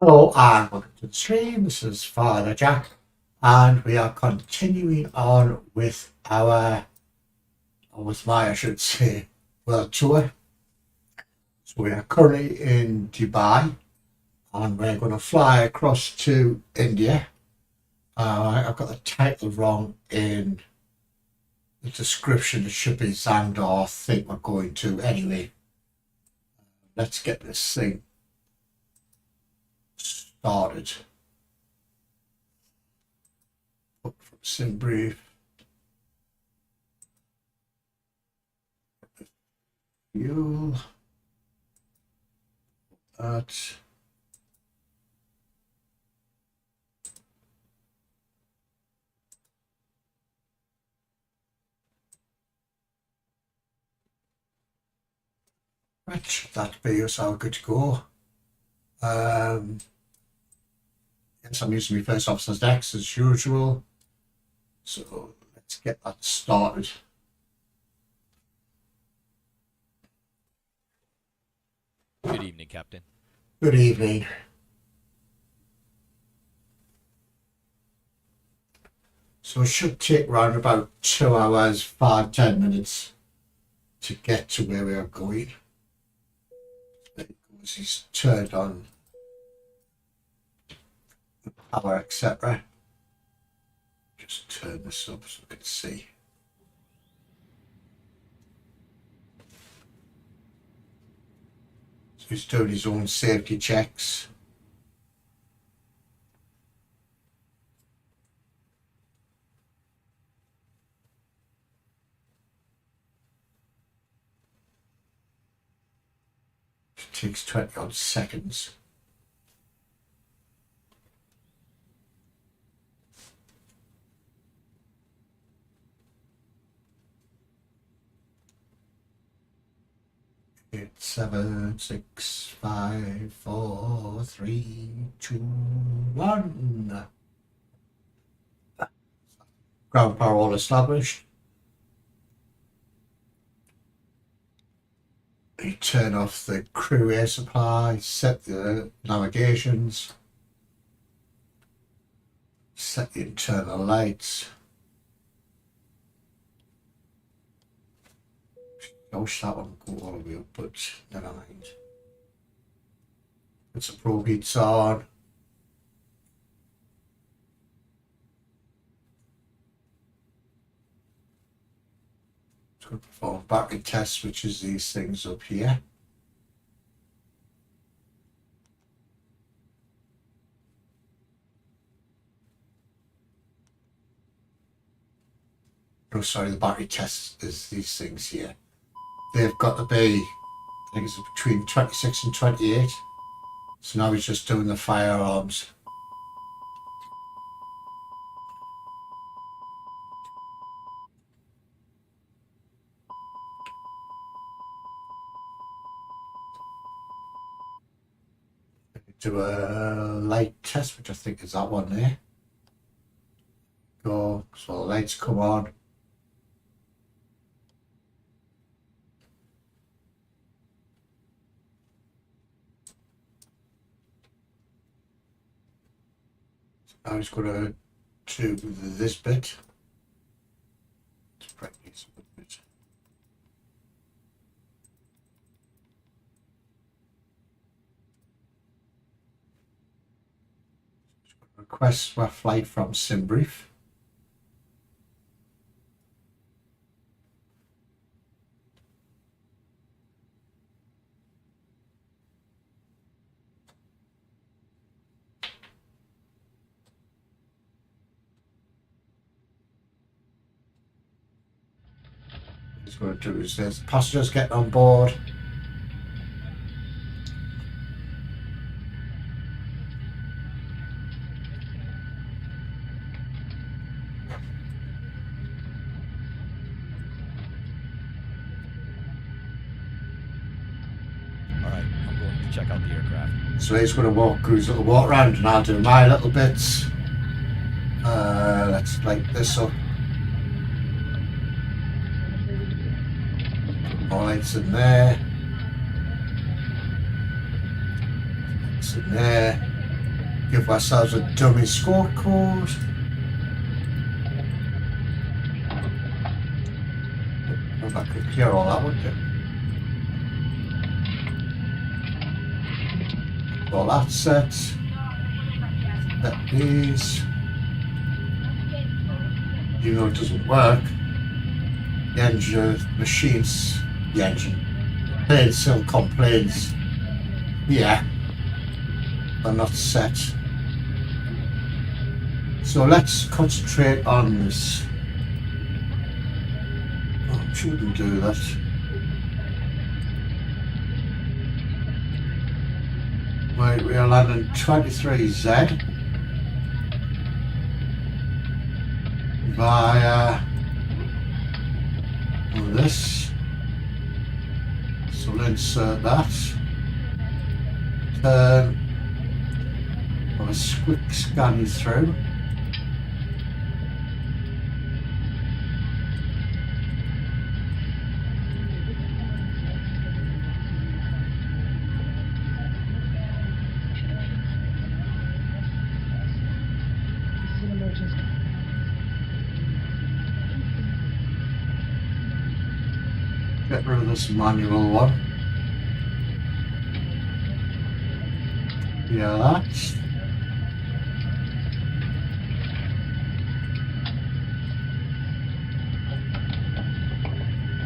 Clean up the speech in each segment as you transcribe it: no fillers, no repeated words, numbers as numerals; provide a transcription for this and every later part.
Hello and welcome to the stream. This is Father Jack, and we are continuing on with our, or with my, I should say, world tour. So we are currently in Dubai, and we're going to fly across to India. I've got the title wrong in the description. It should be Zandar. I think we're going to anyway. Let's get this thing started. From sim brief. Fuel. That. Right, that be us all good to go. Yes, I'm using my first officer's decks as usual. So let's get that started. Good evening, Captain. Good evening. So it should take around about 2 hours, 5-10 minutes to get to where we are going. Because he's turned on the power, etc. Just turn this up so we can see. So he's doing his own safety checks. It takes 20 odd seconds. Eight, 7, 6, 5, 4, 3, 2, 1. Ground power all established. You turn off the crew air supply, set the navigations, set the internal lights. I wish that one would go all the way up, but never mind. Put some probe heats on. It's going to perform battery tests, which is these things up here. No, sorry, the battery test is these things here. They've got to be, I think it's between 26 and 28. So now he's just doing the firearms. Do a light test, which I think is that one there. Go, so the lights come on. Now he's going to do this bit. Let's practice a bit. Request for flight from SimBrief. He's going to do is this. Passengers getting on board. Alright, I'm going to check out the aircraft. So he's going to walk his little walk around and I'll do my little bits. Let's light this up. More lights in there. Lights in there. give ourselves a dummy scorecard. If I could clear all that, wouldn't it? All that set. Set these. Even though it doesn't work, the engine, the plane still complains. Yeah, they're not set. So let's concentrate on this. Oh, I shouldn't do that. Right, we are landing 23Z via this. So we'll insert that. Turn. Have a quick scan through. Get rid of this manual one. Yeah, that's.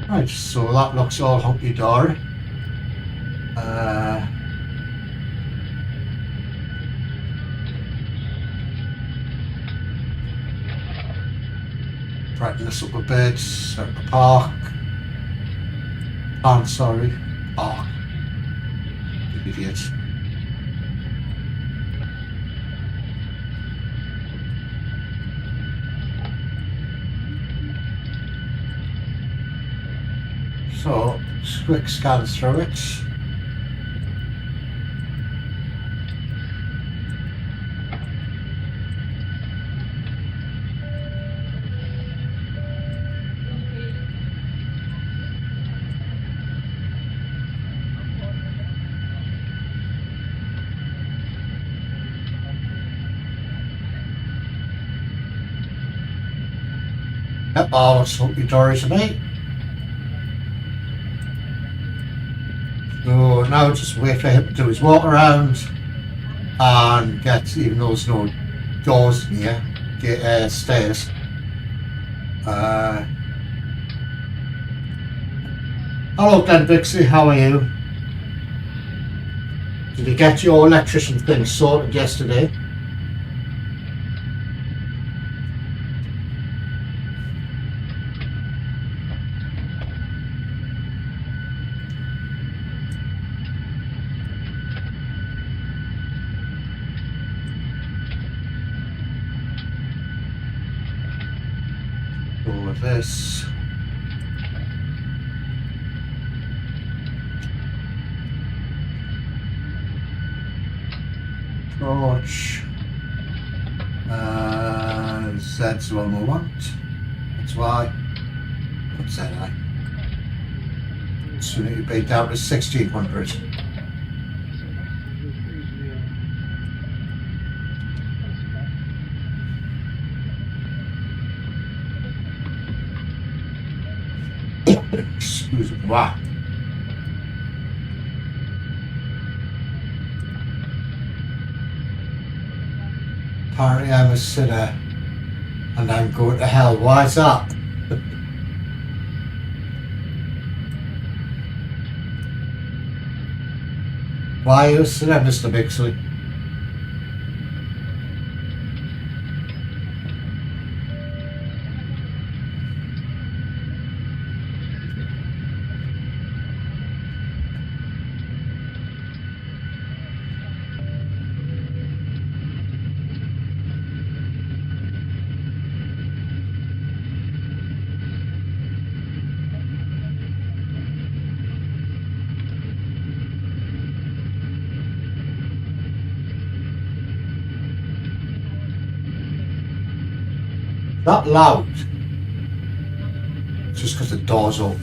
Right, so that looks all hunky-dory. Brighten this up a bit, set the park. I'm sorry. Oh, idiot. So, just quick scan through it. Yep, all looks hunky-dory to me. So now just wait for him to do his walk around and get, even though there's no doors in here, get stairs. Hello Glenn Bixie, how are you? Did you get your electrician thing sorted yesterday? This torch Z's the one we want. That's why. What's that? So we need to be down to 1600. Excuse me. Wow. Apparently I'm a sinner and I'm going to hell. Why is that? Why are you a sinner, Mr. Bixley? That loud, it's just because the door's open.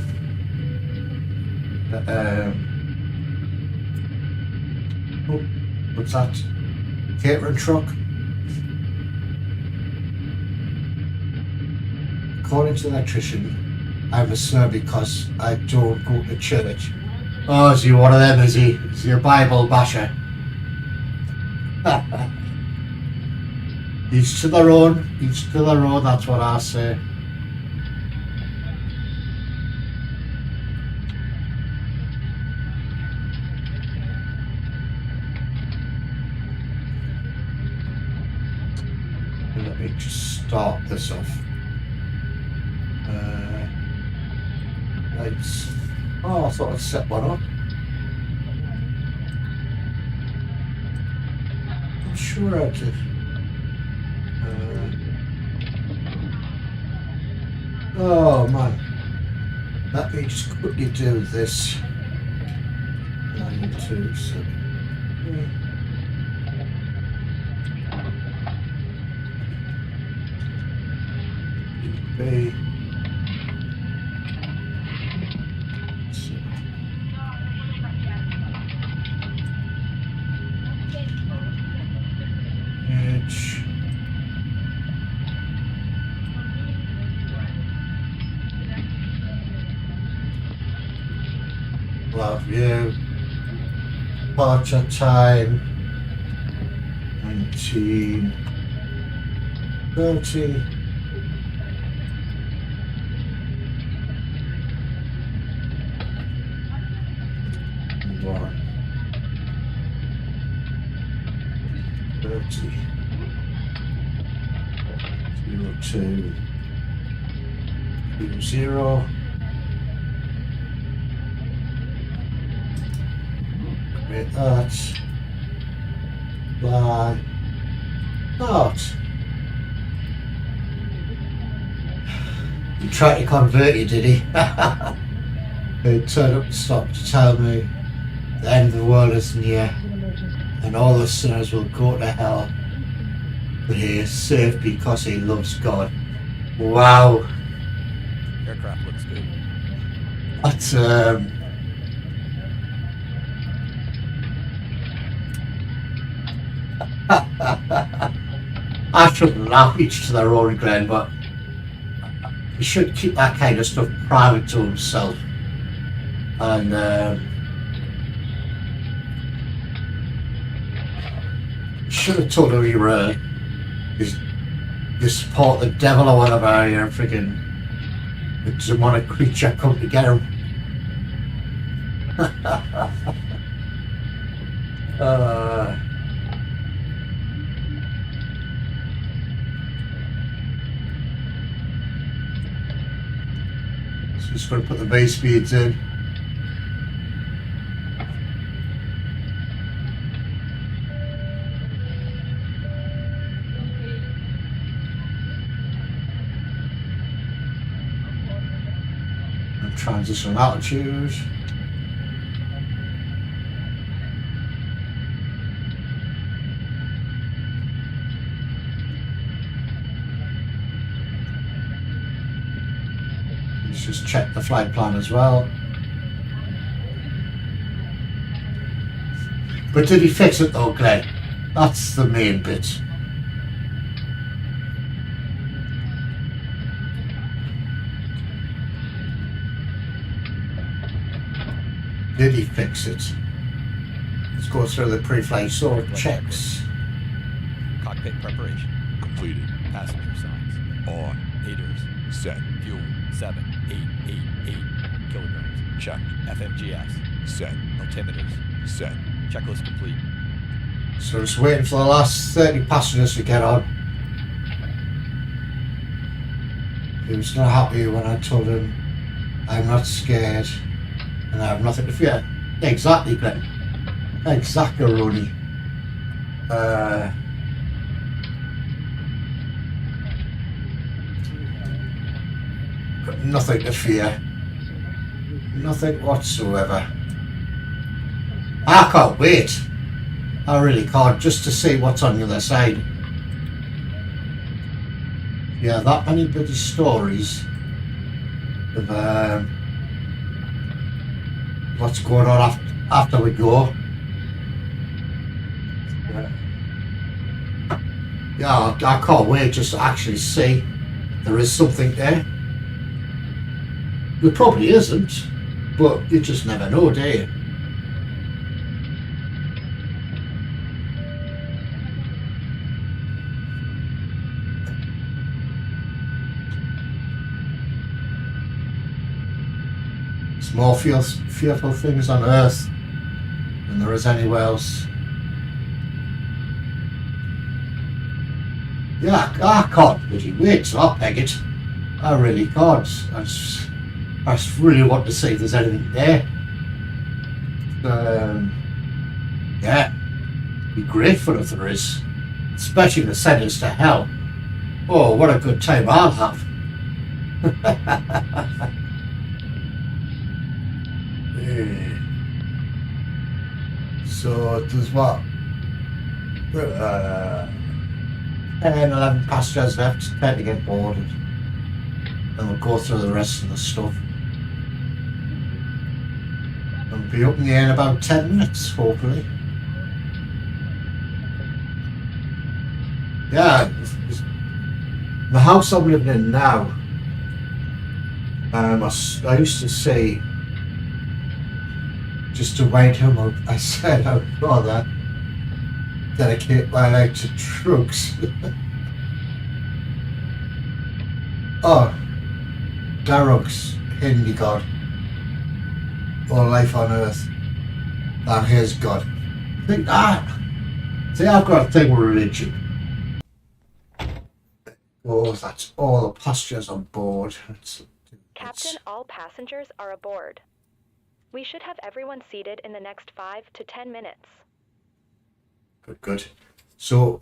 Oh, what's that? catering truck. According to the electrician, I'm a sinner because I don't go to church. Oh, is he one of them, is he? Is he a Bible basher? Each to their own, that's what I say. Let me just start this off. Lights. Oh, I thought I'd set one up. I'm sure I did. Oh man. Let me just quickly do this. 9, 2, 7. B. H. Love you. Departure time 19:30. One 30 02 20. Create that. Apply. Not. He tried to convert you, did he? He turned up to stop to tell me the end of the world is near and all the sinners will go to hell, but he is saved because he loves God. Wow. Aircraft looks good. That's I shouldn't laugh, each to their own, Glenn, but he should keep that kind of stuff private to himself. And should have told him you support the devil or whatever, you're freaking a demonic creature come to get him. So just going to put the base speeds in. Transition altitude. Let's just check the flight plan as well. But did he fix it though, Glenn? That's the main bit. Did he fix it? Let's go through the pre-flight sort checks. Cockpit preparation Completed. passenger signs On. haters Set. fuel 7888 kilograms Check. FMGS Set. altimeters Set. checklist complete. So just waiting for the last 30 passengers to get on. He was not happy when I told him I'm not scared and I have nothing to fear. Exactly, Glenn. Exactly, Rooney. Got nothing to fear. Nothing whatsoever. I can't wait. I really can't, just to see what's on the other side. Yeah, that many bloody stories of what's going on after we go. Yeah. Yeah, I can't wait just to actually see there is something there. There probably isn't, but you just never know, do you? There's more fearful things on Earth than there is anywhere else. Yeah, I can't bloody wait till I peg it. I really can't. I just really want to see if there's anything there. Yeah, it'd be great fun if there is. Especially if it send us to hell. Oh, what a good time I'll have. Yeah. So there's what? 10, 11 passengers left, 10 to get boarded. And we'll go through the rest of the stuff. We'll be up in the air in about 10 minutes, hopefully. Yeah, the house I'm living in now, I used to say, just to wind him up, I said I'd rather dedicate my life to trucks. Oh, Darrug's Hindi God, or life on earth, than his God. Think that. See, I've got a thing with religion. Oh, that's all the passengers on board. Captain, all passengers are aboard. We should have everyone seated in the next 5 to 10 minutes. Good. So,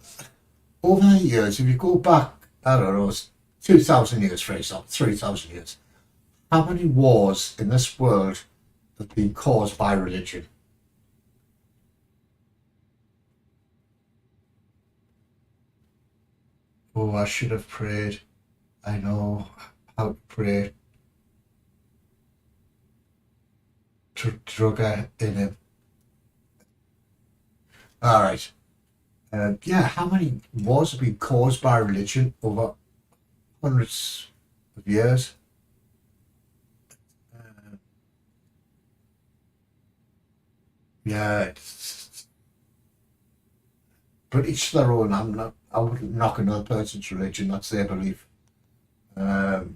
over the years, if you go back, I don't know, it's 2,000 years, for example, 3,000 years, how many wars in this world have been caused by religion? Oh, I should have prayed. I know how to pray. Drugger in him. All right. Yeah, how many wars have been caused by religion over hundreds of years? Yeah, but each their own. I wouldn't knock another person's religion. That's their belief. But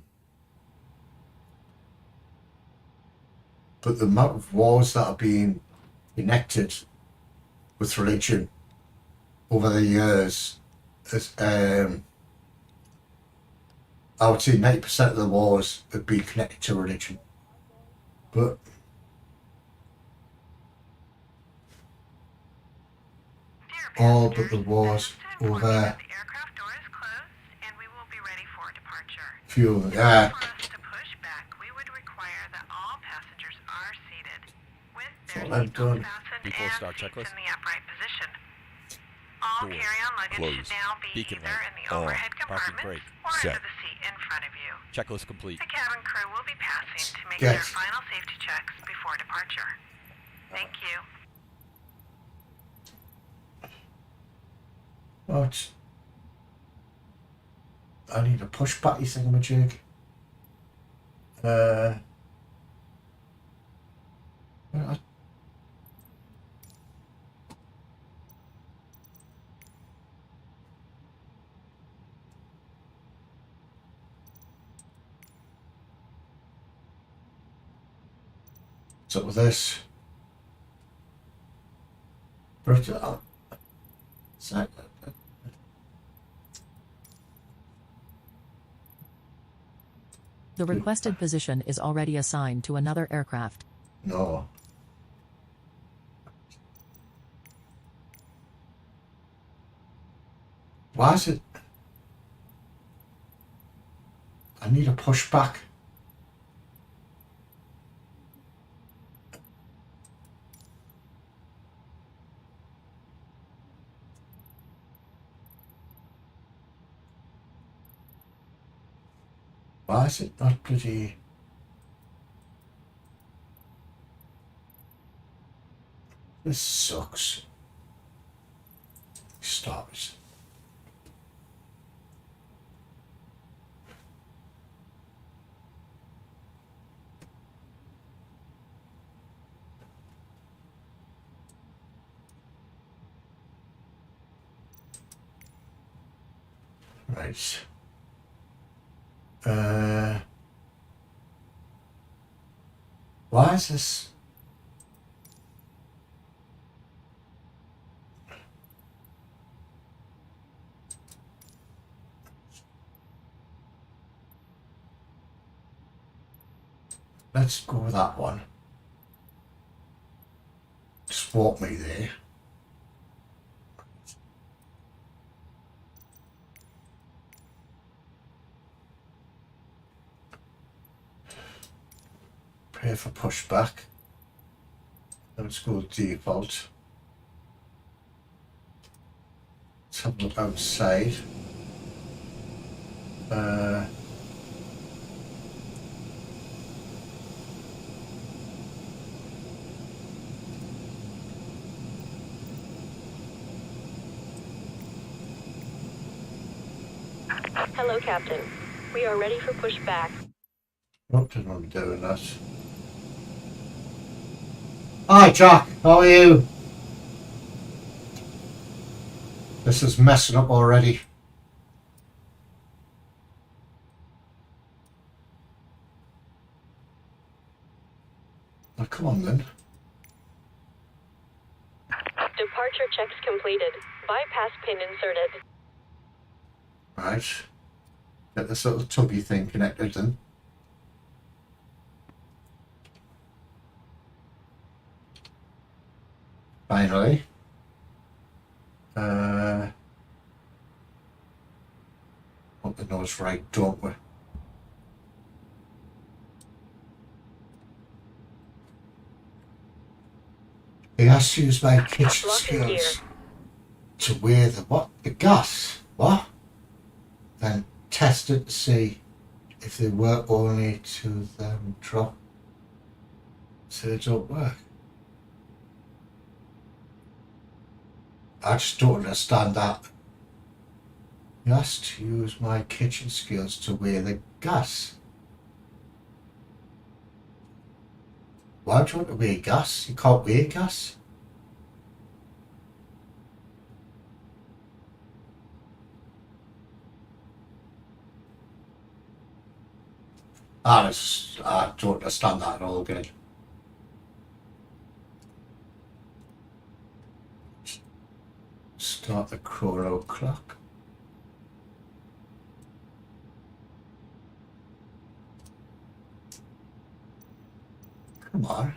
the amount of wars that have been enacted with religion over the years is, I would say 90% of the wars have been connected to religion. But all but the wars over the aircraft door is closed and we will be ready for departure. fuel. For us to push back, we would require that all passengers are seated with their That's all I've done. seatbelts fastened Before and start seats checklist. in the upright position. All Doors carry-on luggage closed. should now be Beacon either light in the on. overhead Parking compartment brake or set. under the seat in front of you. Checklist complete. The cabin crew will be passing to make Yes. their final safety checks before departure. Thank you. What? I need a push batty thingamajig. I- What's up with this? The requested position is already assigned to another aircraft. No. Why is it? I need a pushback. Why is it not bloody? This sucks. Stop it. Right. Why is this? Let's go with that one. Just walk me there. Prepare for pushback. Let's go default. Let's have a look outside. Hello, Captain. We are ready for pushback. What did I do in that? Hi Jack, how are you? This is messing up already. Oh, come on then. Departure checks completed. Bypass pin inserted. Right. Get this little tubby thing connected then. Finally. Want the nose right, don't we? He has to use my kitchen Lock in gear. skills to wear the what? The gas? What? Then test it to see if they work only to them drop. So they don't work. I just don't understand that. You has to use my kitchen skills to wear the gas. Why would you want to wear gas? You can't wear gas. I don't understand that at all again. Start the chrono clock. Come on.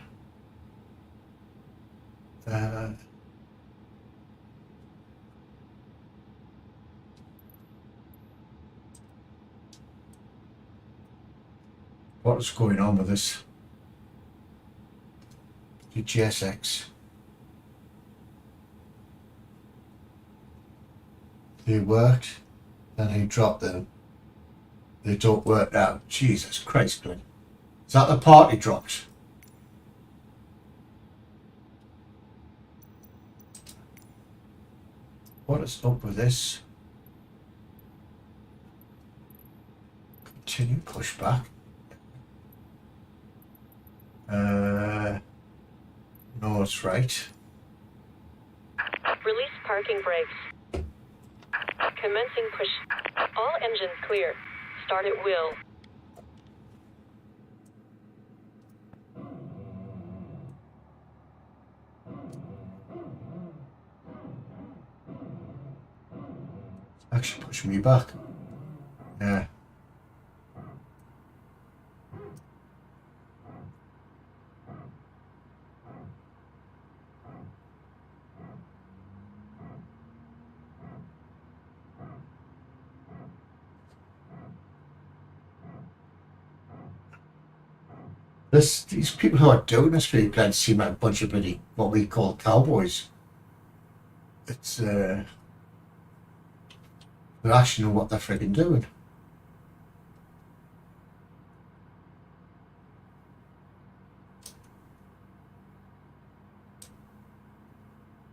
What is going on with this? The GSX. They worked, then he dropped them. They don't work now. Jesus Christ, Glenn. Is that the part he dropped? What is up with this? Continue pushback. No, it's right. Release parking brakes. Commencing push. All engines clear. Start at will. Actually pushing me back. Yeah. These people who are doing this for you guys seem like a bunch of bloody what we call cowboys. It's they actually know what they're freaking doing.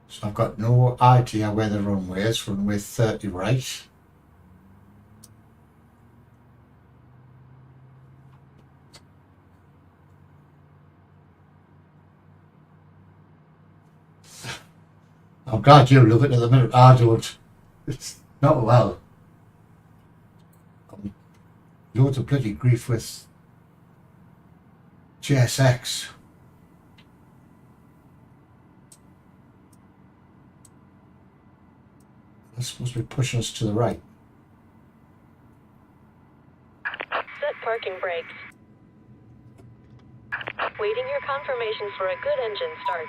So I've got no idea where the runway is. Runway 30 right. I'm glad you look at it at the minute. I don't. It's not well. loads of bloody grief with JSX. That's supposed to be pushing us to the right. Set parking brakes. Waiting your confirmation for a good engine start.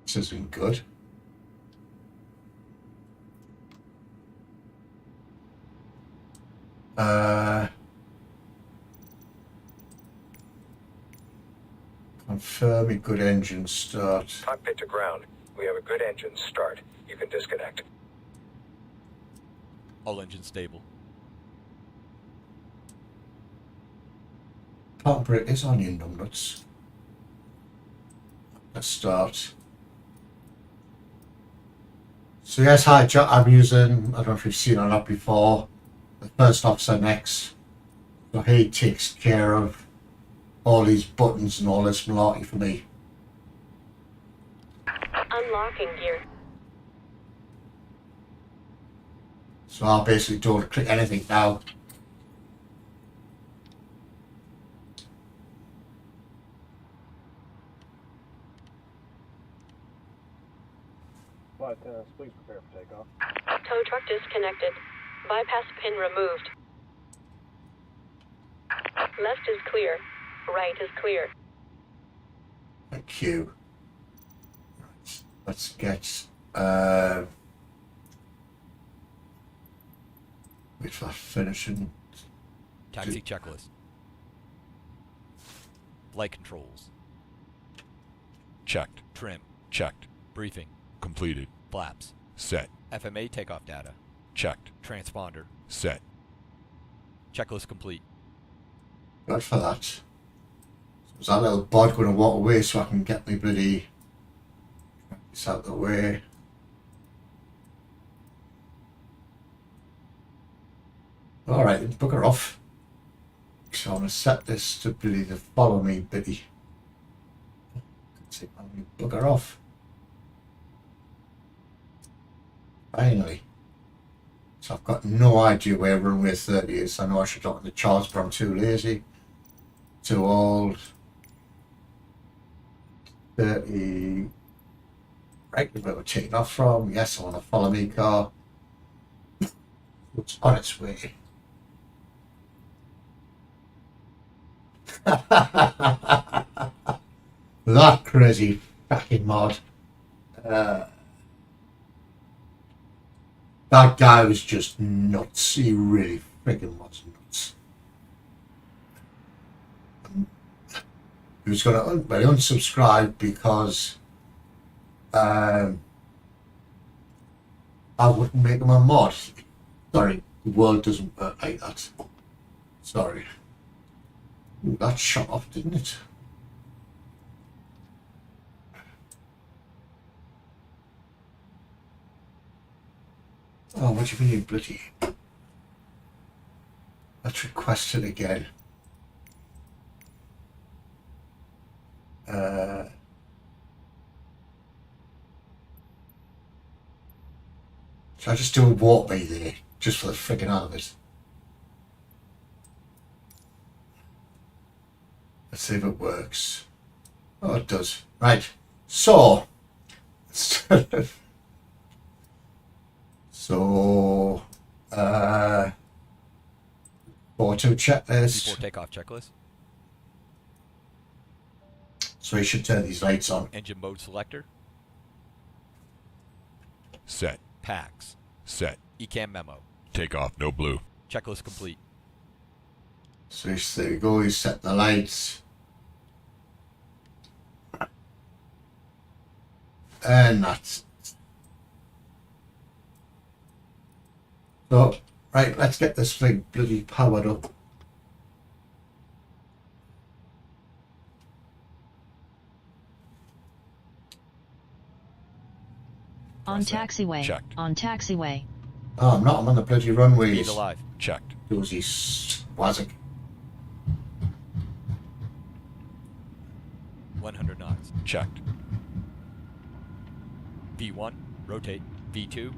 This isn't good. Confirm a good engine start. Cockpit to ground. We have a good engine start. You can disconnect. All engines stable. Park brake is onion numbers. Let's start. So yes, hi Jack, I'm using, I don't know if you've seen or not before, the First Officer Next. So he takes care of all these buttons and all this malarkey for me. Unlocking gear. So I basically don't click anything now. Please prepare for takeoff. Tow truck disconnected. Bypass pin removed. Left is clear. Right is clear. Thank you. Right, let's get wait for finishing. Taxi checklist. Flight controls. Checked. Trim. Checked. Briefing. Completed. Flaps. Set. FMA takeoff data. Checked. Transponder. Set. Checklist complete. Good for that. So is that little bod going to walk away so I can get my bloody this out of the way? Alright, then bugger off. So I'm going to set this to bloody the follow me bitty. Bugger off. Finally. So I've got no idea where runway 30 is. I know I should look at the charts, but I'm too lazy. Too old. 30. Right, where we're taking off from. Yes, I want to follow me car. It's on its way. That crazy fucking mod. That guy was just nuts. He really friggin' was nuts. He was gonna unsubscribe because I wouldn't make him a mod. Sorry, the world doesn't work like that. Sorry. Ooh, that shot off, didn't it? Oh, what do you mean, bloody? Let's request it again. Should I just do a walk by there, just for the friggin' out of it? Let's see if it works. Oh, it does. Right. So, so, 4-2 checklist. Before takeoff checklist. So we should turn these lights on. Engine mode selector. Set. Packs. Set. ECAM memo. Takeoff. No blue. Checklist complete. So there we go, you set the lights. And that's it. So, right, let's get this thing bloody powered up. On taxiway. Checked. On taxiway. Oh, I'm not, I'm on the bloody Speed runways. alive. Checked. Dozy swazzick. 100 knots. Checked. V1. Rotate. V2.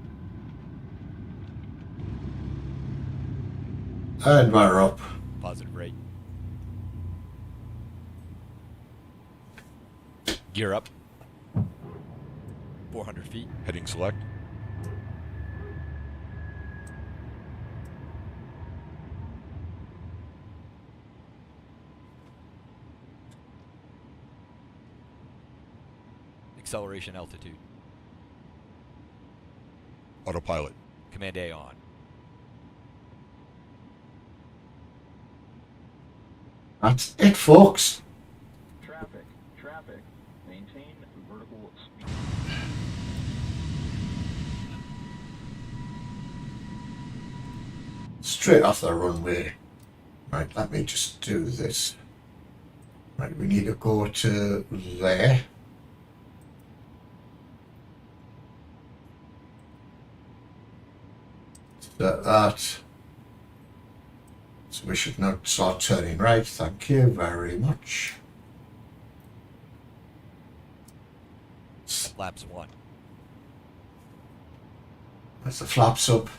And we're up. Positive rate. Gear up. 400 feet. Heading select. Acceleration altitude. Autopilot. Command A on. That's it, folks. Traffic. Maintain vertical speed. Straight off the runway. Right, let me just do this. Right, we need to go to there. That. So we should not start turning right. Thank you very much. Flaps 1. That's the flaps up.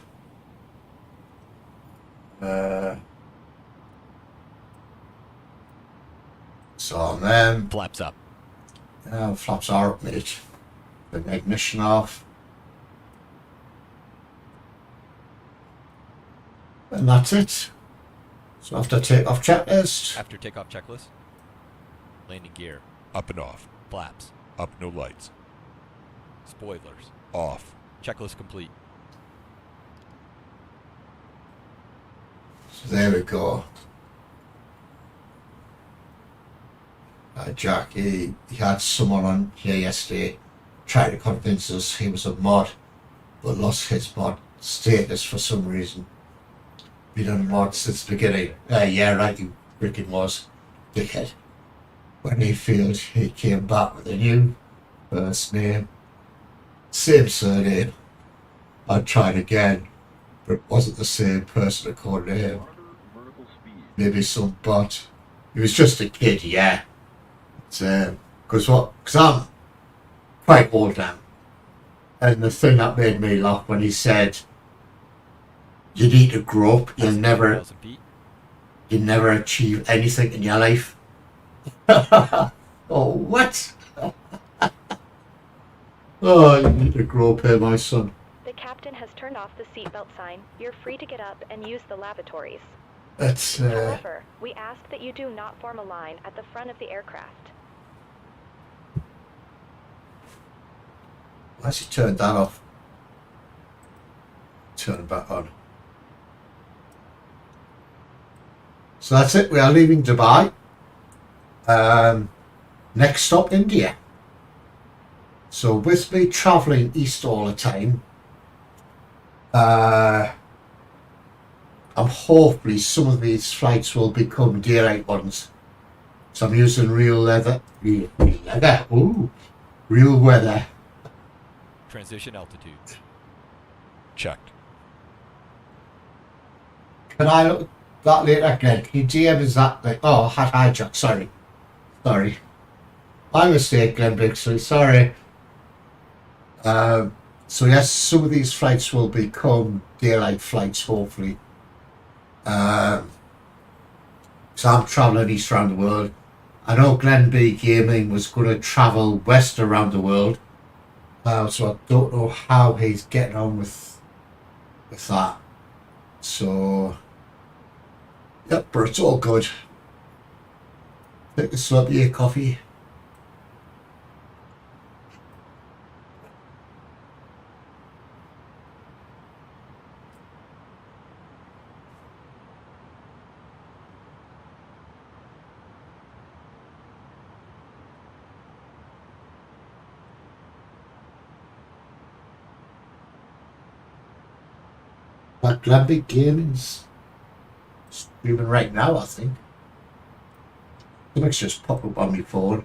So on them. Flaps up. Flaps are up, mate. The ignition off. And that's it. So after takeoff checklist. After takeoff checklist. Landing gear. Up and off. Flaps. Up, no lights. Spoilers. Off. Checklist complete. So there we go. Jack, he had someone on here yesterday trying to convince us he was a mod, but lost his mod status for some reason. Been on mod since the beginning. Yeah, right, you freaking was. Dickhead. When he failed, he came back with a new first name, same surname. I tried again, but it wasn't the same person according to him. Vertical speed. Maybe some bot. He was just a kid, yeah. Because I'm quite old now. And the thing that made me laugh when he said, you need to grow up, you'll never 1,000 feet. achieve anything in your life. Oh, what? Oh, you need to grow up here, my son. The captain has turned off the seatbelt sign. You're free to get up and use the lavatories. That's, However, we ask that you do not form a line at the front of the aircraft. why's he turned that off? Turn it back on. So that's it, we are leaving Dubai. Next stop, India. So with me travelling east all the time, I'm hopefully some of these flights will become daylight ones. So I'm using real weather. Transition altitude. Checked. Can I look at that later again? Can you DM is that like, oh, hat hijack, sorry. My mistake, Glenn Bixley, sorry. So yes, some of these flights will become daylight flights, hopefully. So I'm travelling east around the world. I know Glenn B Gaming was going to travel west around the world. So I don't know how he's getting on with that. So, yep, but it's all good. Take a slurp of your coffee. That Glambic Gaming's streaming right now, I think. Something's just popped up on my phone.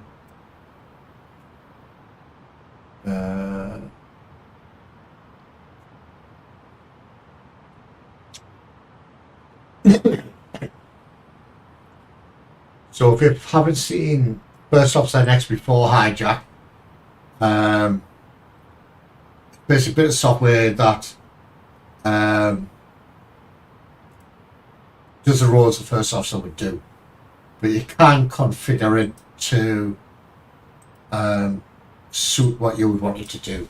So if you haven't seen First Offside Next before Hijack, basically a bit of software that does the roles the first officer would do, but you can configure it to suit what you would want it to do.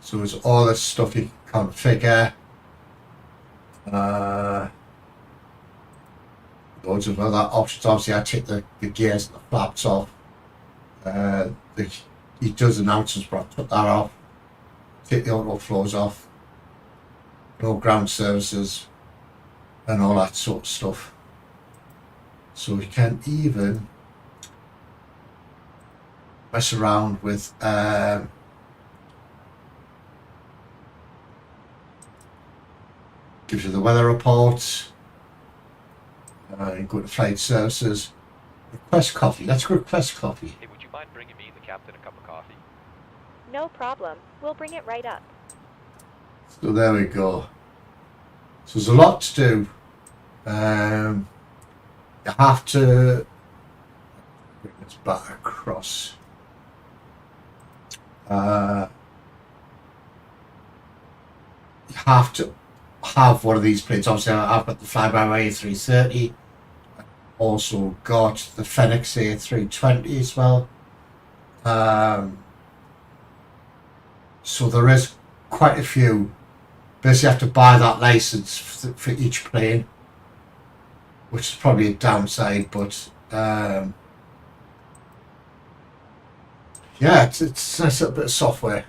So there's all this stuff you can configure. Loads of other options. Obviously, I take the gears and the flaps off. He does announcements, but I put that off. Take the auto flows off. No ground services and all that sort of stuff. So we can even mess around with gives you the weather reports. You go to flight services. Request coffee. Let's request coffee. Hey, would you mind bringing me, the captain, a cup of coffee? No problem. We'll bring it right up. So there we go. So there's a lot to do. You have to bring this back across. You have to have one of these planes. Obviously, I've got the Flyby A330. I've also got the Phoenix A320 as well. So there is quite a few. Basically, you have to buy that license for each plane, which is probably a downside, but yeah, it's a nice little bit of software.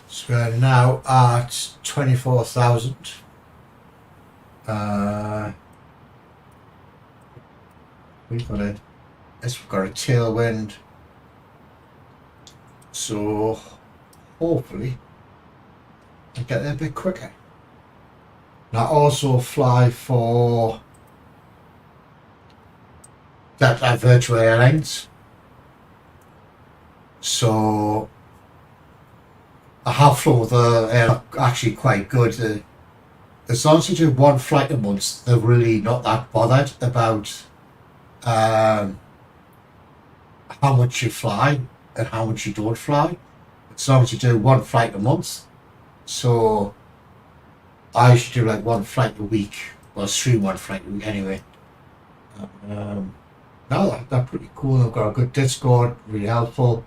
So we're now at 24,000. We've got a tailwind. So hopefully I get there a bit quicker. Now I also fly for that virtual airlines. So I have flown with actually quite good. As long as you do one flight a month, they're really not that bothered about how much you fly and how much you don't fly. As long as you do one flight a month. So I should do like one flight a week, or stream one flight a week anyway. No, that's pretty cool. I've got a good Discord, really helpful.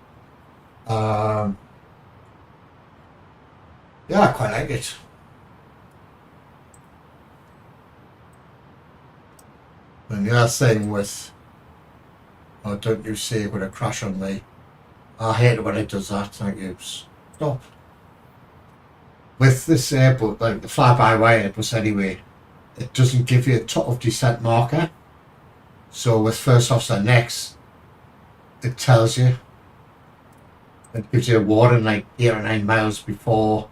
Yeah, I quite like it. And the other thing with, oh, don't you see it with a crash on me? I hate it when it does that. Thank you. Stop. With this Airbus, like the fly-by-wire Airbus anyway, it doesn't give you a top of descent marker. So with first officer next, it tells you. It gives you a warning like 8 or 9 miles before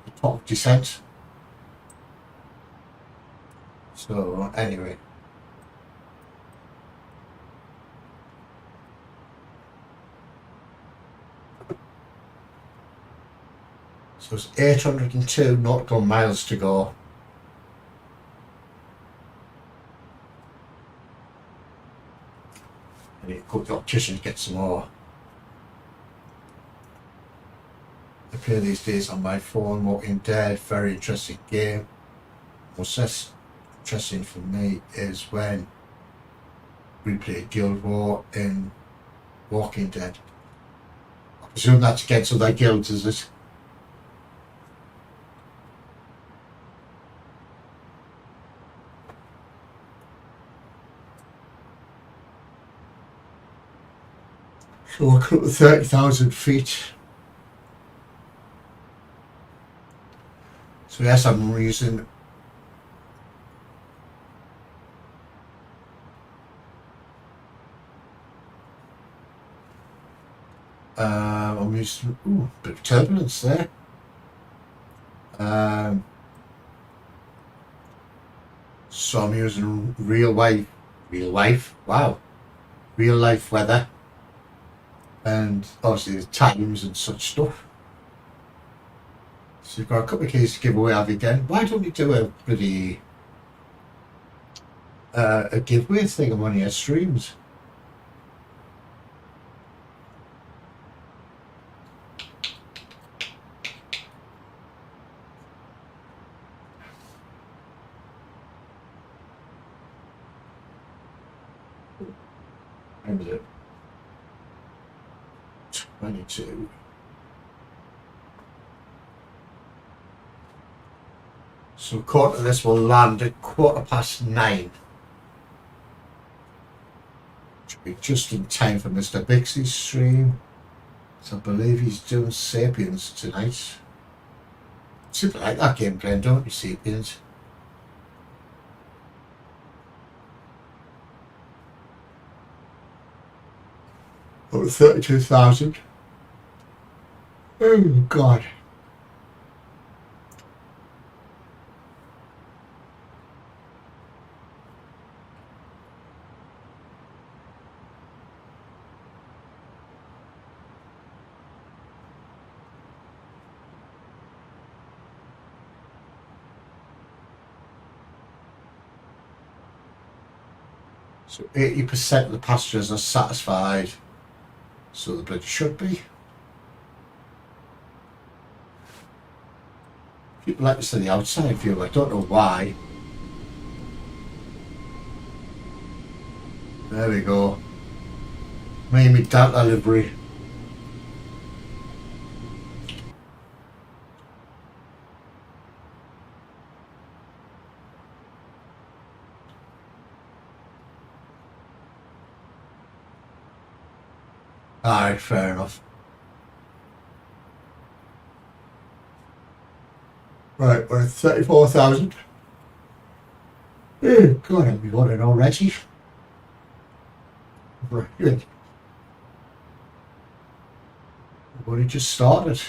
the top of descent. So anyway. So it's 802 nautical miles to go. I need to go to the optician to get some more. I play these days on my phone, Walking Dead, very interesting game. What's less interesting for me is when we play Guild War in Walking Dead. I presume that's against other guilds, is it? So we're up to 30,000 feet. So yes, I'm using I'm using a bit of turbulence there. So I'm using real life weather, and obviously the times and such stuff. So you've got a couple of keys to give away, have you, again? Why don't you do a bloody a giveaway thing on one of your streams? When was it? 22. So according to this, will land at 9:15. Should be just in time for Mr. Bixie's stream. So I believe he's doing Sapiens tonight. Super like that game plan, don't you, Sapiens? Over 32,000. Oh God. So 80% of the passengers are satisfied. So the bloody should be. People like to see the outside view. I don't know why. There we go. Miami Delta livery. Alright, fair enough. Right, we're at 34,000. Oh, God, I'll be wanting already. Right, good. We've only just started.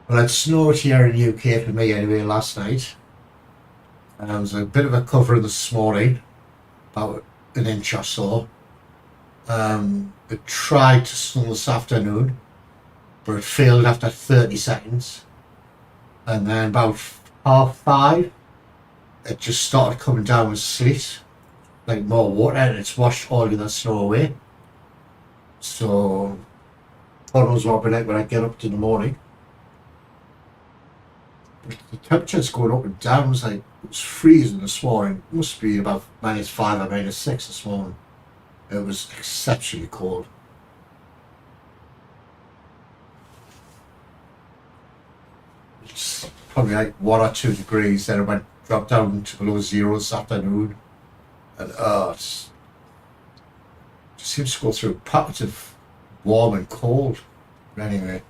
Well, it snowed here in the UK for me anyway last night. And there was a bit of a cover this morning, about an inch or so. It tried to snow this afternoon, but it failed after 30 seconds. And then about 5:30, it just started coming down with sleet, like more water, and it's washed all of the snow away. So, God knows what I'll be like when I get up in the morning. But the temperature's going up and down. It's like, it was freezing this morning. It must be about -5 or -6 this morning. It was exceptionally cold. It's probably like 1 or 2 degrees. Then it dropped down to below 0 this afternoon. And it just seems to go through pockets of warm and cold. But anyway.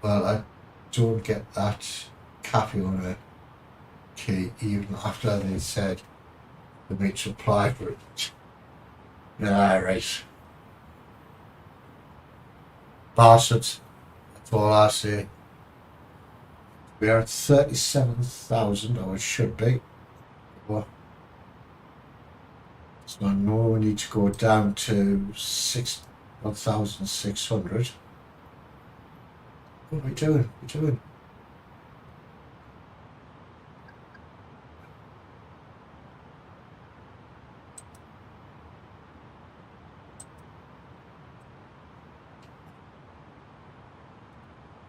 Well, I don't get that cafe on it. Okay, even after they said the meat supply for it. Yeah, right. Bastards. That's all I say. We are at 37,000, or it should be. So no, we need to go down to 1,600. What are we doing? What are we doing?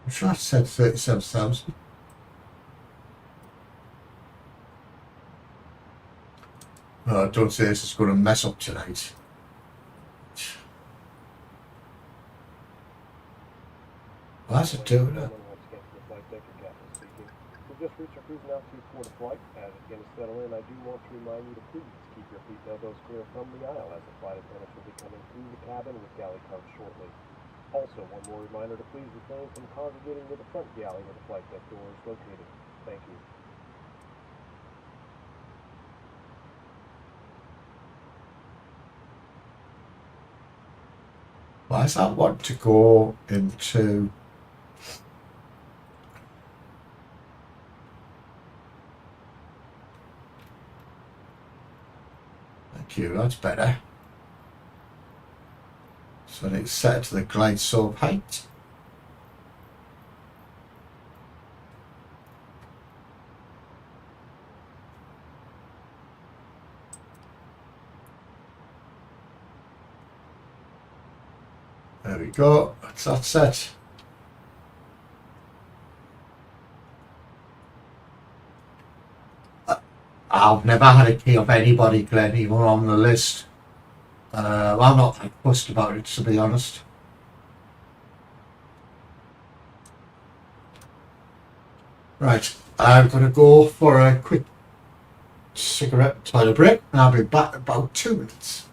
I'm sure I said 37,000. Oh, don't say this is going to mess up tonight. Why's it doing that? Just reached our cruising altitude for the flight. As it begins to settle in, I do want to remind you to please keep your seat elbows clear from the aisle as the flight attendants will be coming through the cabin with galley cards shortly. Also, one more reminder to please refrain from congregating near the front galley where the flight deck door is located. Thank you. Why does that want to go into... Thank you, that's better. So I need to set it to the glide slope height. There we go, that's that set. I've never had a key of anybody, Glenn, even on the list. I'm not that fussed about it, to be honest. Right, I'm going to go for a quick cigarette toilet break, and I'll be back in about 2 minutes.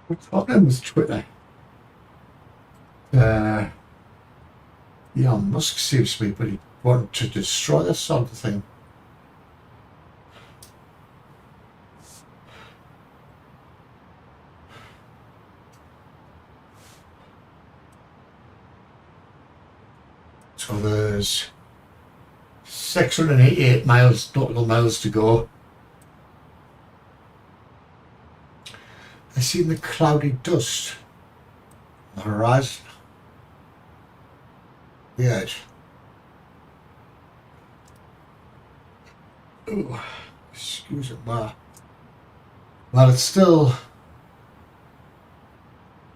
What's happening with Twitter? Elon Musk seems to be pretty wanting to destroy this sort of thing. So there's 688 nautical miles to go. I seen the cloudy dust on the horizon. Weird. Oh, excuse me. Well, it's still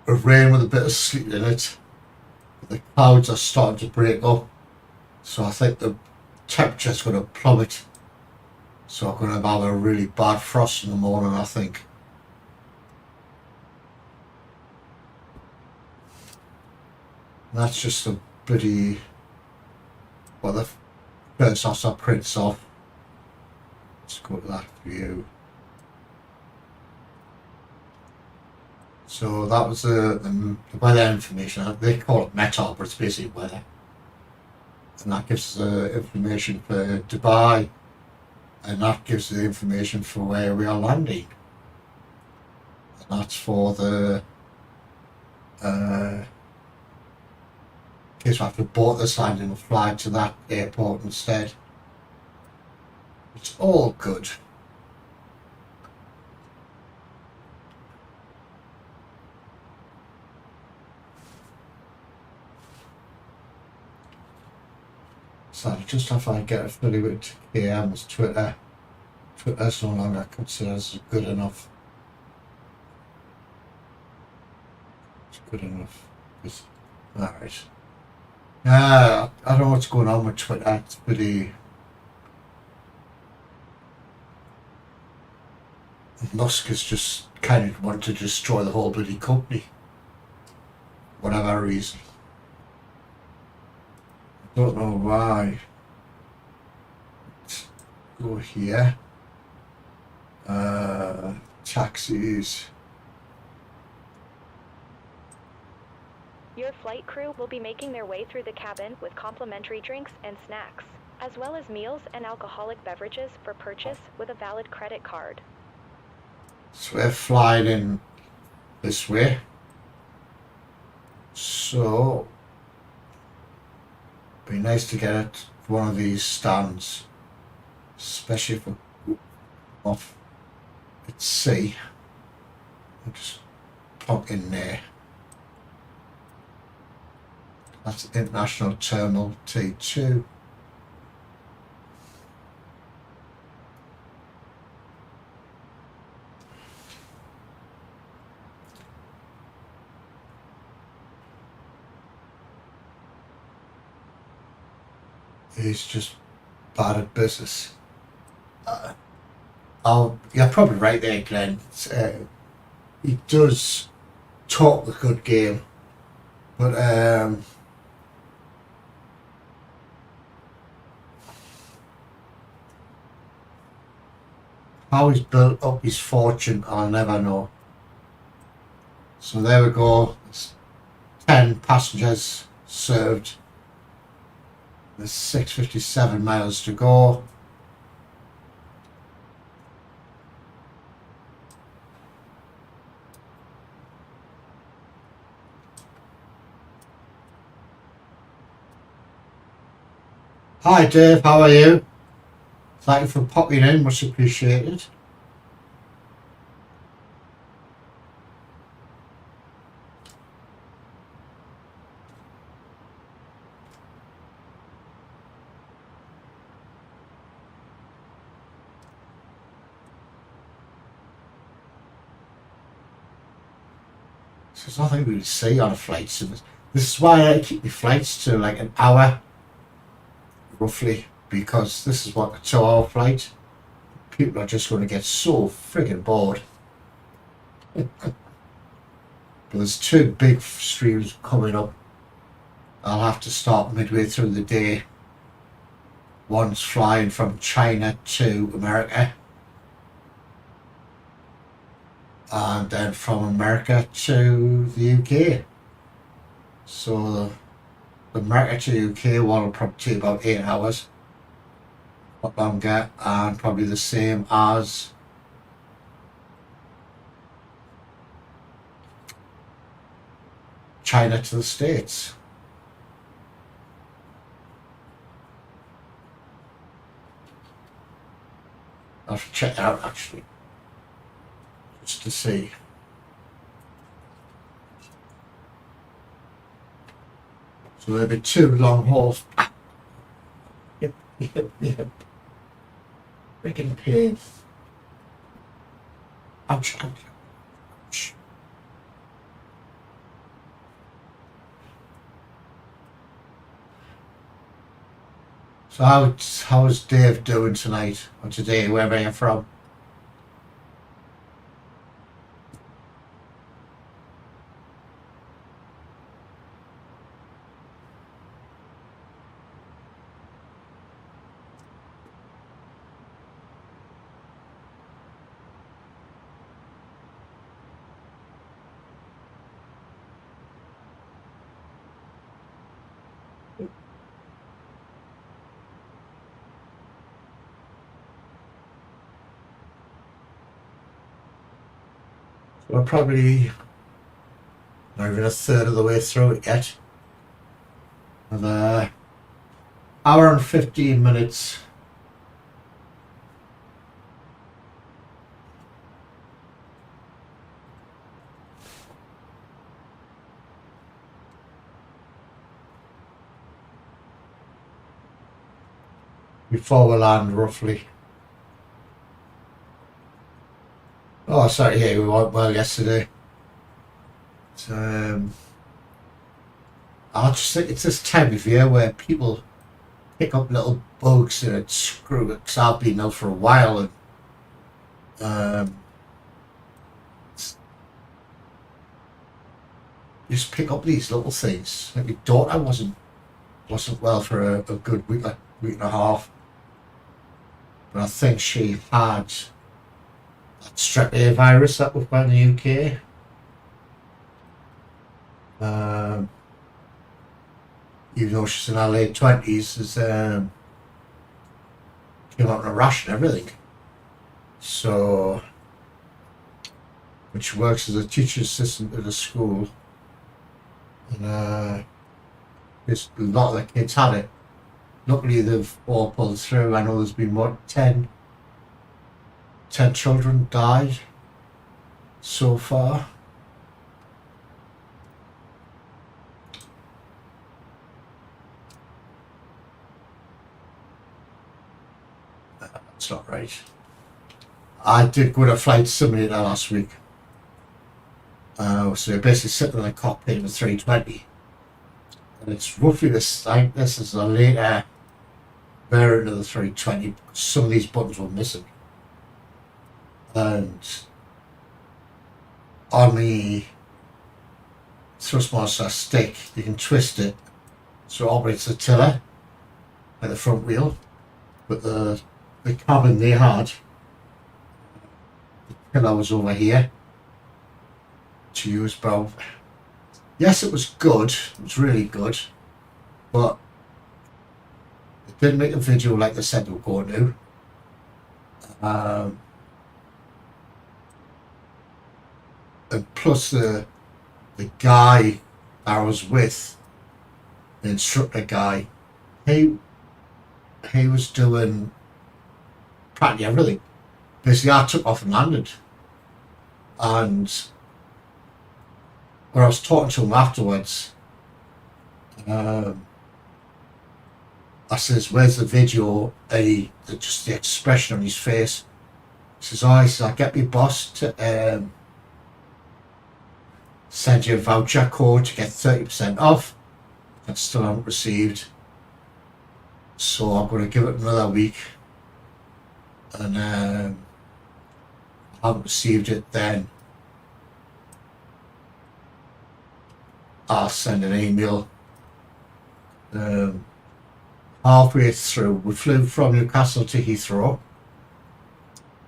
a rain with a bit of sleet in it. The clouds are starting to break up, so I think the temperature's going to plummet. So I'm going to have a really bad frost in the morning, I think. And that's just a bloody, well, the first offset prints off. Let's go to that view. So that was the weather information. They call it METAR, but it's basically weather. And that gives the information for Dubai, and that gives the information for where we are landing. And that's for the in case we have to board this landing and fly to that airport instead. It's all good. So just if I get familiar with KM's Twitter, Twitter's no longer considered as good enough. It's good enough. Alright. I don't know what's going on with Twitter. It's pretty. Musk is just kind of wanting to destroy the whole bloody company. Whatever reason. Don't know why. Let's go here. Taxis. Your flight crew will be making their way through the cabin with complimentary drinks and snacks, as well as meals and alcoholic beverages for purchase with a valid credit card. So we're flying in this way. So be nice to get it for one of these stands, especially if we're off at sea. I'll just plug in there. That's International Terminal T2. He's just bad at business. You're probably right there, Glenn. He does talk a good game, but how he's built up his fortune, I'll never know. So there we go. There's 10 passengers served. There's 657 miles to go. Hi Dave, how are you? Thank you for popping in, much appreciated. There's nothing really to see on a flight. So this is why I keep my flights to like an hour, roughly, because this is what a 2-hour flight. People are just going to get so friggin' bored. But there's 2 big streams coming up. I'll have to start midway through the day. One's flying from China to America. and then from America to the UK. So the America to UK one will probably take about 8 hours, not longer, and probably the same as China to the States. I'll have to check that out actually, just to see. So there'll be 2 long hauls. Yep. Freaking pain. Ouch, ouch, ouch. So how's Dave doing tonight or today, wherever you're from? We're probably not even a third of the way through it yet. Another hour and 15 minutes. Before we land, roughly. Oh, sorry, yeah, we went well yesterday. I just think it's this time of year where people pick up little bugs and screw it, because I've been out for a while, and just pick up these little things. Like my daughter wasn't well for a good week, like week and a half, but I think she had that strep A virus that we've got in the UK. Even though she's in her late 20s, has came out in a rash and everything. So, but she works as a teacher's assistant at a school, and a lot of the kids had it. Luckily, they've all pulled through. I know there's been what 10 children died so far. That's not right. I did go to a flight simulator last week. So you're basically sitting in the cockpit of a 320. And it's roughly this, like this is a later variant of the 320. Some of these buttons were missing. And on the thrustmaster stick, you can twist it so it operates the tiller, like the front wheel. But the cabin they had, the tiller was over here to use, bro. Yes, it was good. It was really good, but it didn't make a video like they said they were going to. And plus the guy I was with, the instructor guy, he was doing practically everything. Basically, I took off and landed, and when I was talking to him afterwards, I says, "Where's the video?" And just the expression on his face. He says, "Oh," he says, "I'll get my boss to send you a voucher code to get 30% off. I still haven't received, so I'm going to give it another week, and I haven't received it, then I'll send an email." Halfway through, we flew from Newcastle to Heathrow,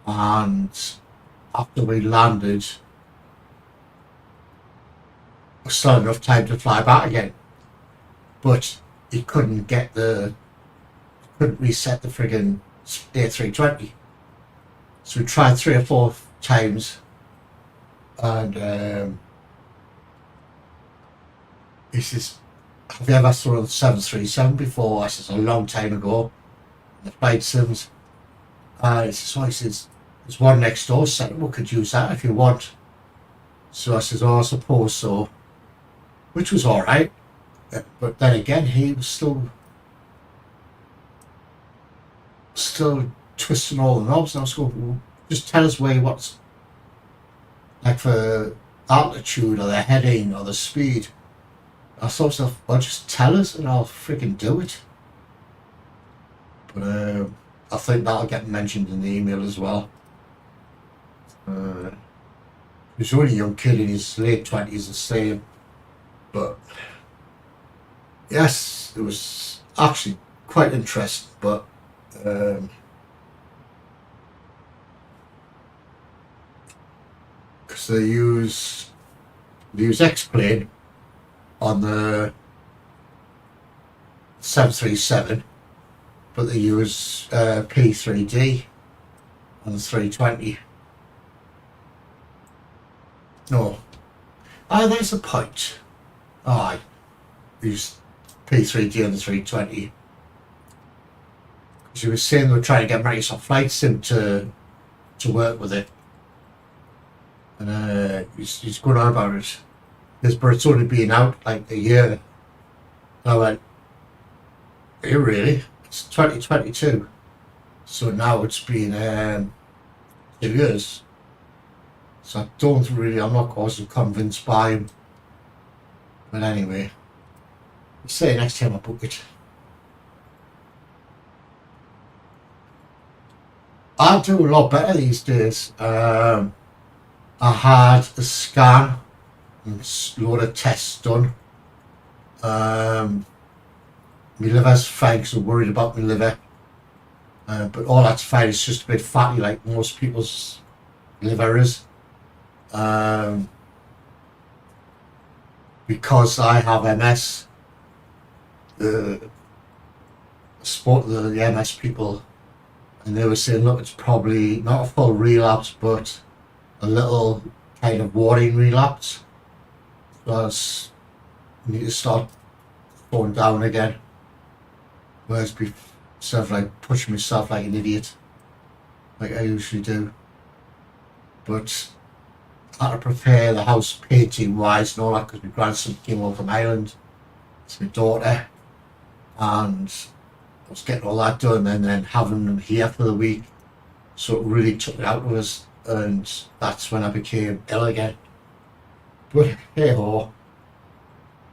and after we landed, was still enough time to fly back again. But he couldn't reset the friggin' A320. So we tried 3 or 4 times, and he says, have you ever flown the 737 before? I says, a long time ago, the flight sims. He says, oh, he says, there's one next door, so we could use that if you want. So I says, oh, I suppose so, which was all right. But then again, he was still twisting all the knobs, and I was going, well, just tell us where you want, like for altitude or the heading or the speed. I thought to myself, well, just tell us and I'll freaking do it. But I think that'll get mentioned in the email as well. He's only a young kid in his late 20s, the same. But yes, it was actually quite interesting. But because they use X-Plane on the 737, but they use P3D on the 320. No. Ah, there's the point. I use P3D on the 320. Because you were saying they were trying to get Microsoft Flight Sim to work with it. And he's going on about it. But it's only been out like a year. And I went, are you really? It's 2022. So now it's been 2 years. So I don't really, I'm not also convinced by him. But anyway, I'll say next time I book it. I do a lot better these days. I had a scan and a load of tests done. My liver's fine because I'm worried about my liver. But all that's fine, it's just a bit fatty like most people's liver is. Because I have MS, the MS people, and they were saying, look, it's probably not a full relapse, but a little kind of warning relapse. So I need to start going down again. Whereas instead of like pushing myself like an idiot, like I usually do. But I had to prepare the house painting wise and all that because my grandson came over from Ireland. It's my daughter, and I was getting all that done and then having them here for the week. So it really took it out of us, and that's when I became ill again. But hey ho,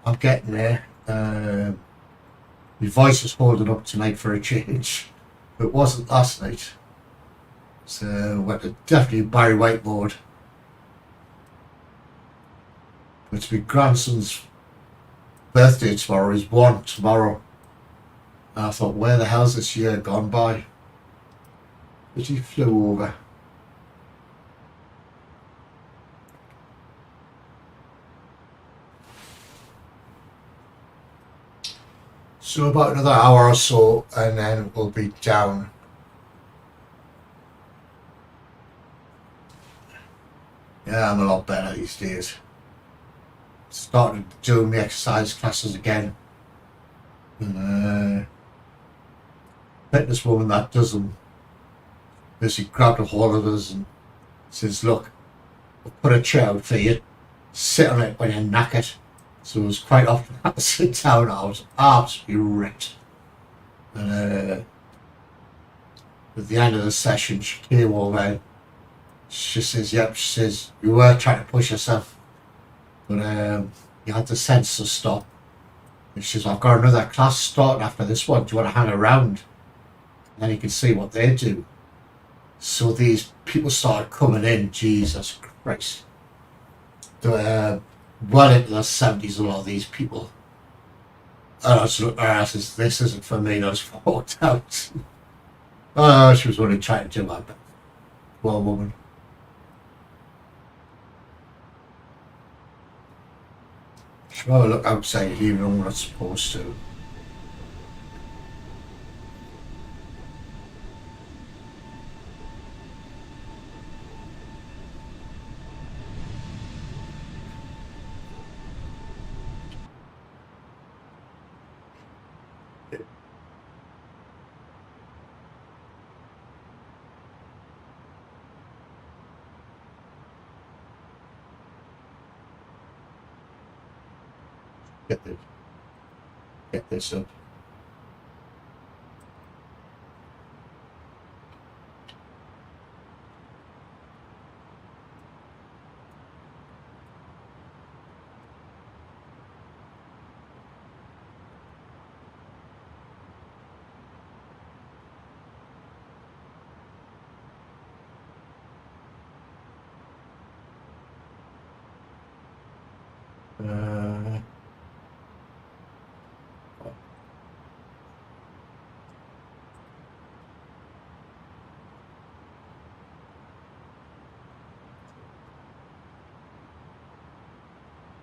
I'm getting there. My voice is holding up tonight for a change. It wasn't last night. So went to definitely Barry White mode. It's my grandson's birthday tomorrow. He's 1 tomorrow. And I thought, where the hell's this year gone by? But he flew over. So about another hour or so and then we'll be down. Yeah, I'm a lot better these days. Started doing the exercise classes again. And fitness woman that does them basically grabbed a hold of us and says, look, I'll put a chair out for you, sit on it when you're knackered. So it was quite often I had to sit down. I was absolutely wrecked. And at the end of the session she came over and she says, yep, she says, you were trying to push yourself, but you had the sense to stop. And she says, I've got another class starting after this one. Do you want to hang around? And then you can see what they do. So these people started coming in, Jesus Christ. They're well into their 70s, a lot of these people. And I just looked at her and says, this isn't for me. And I just walked out. Oh, she was only trying to do my best. Poor woman. Should have a look outside even though we're not supposed to. Get this up.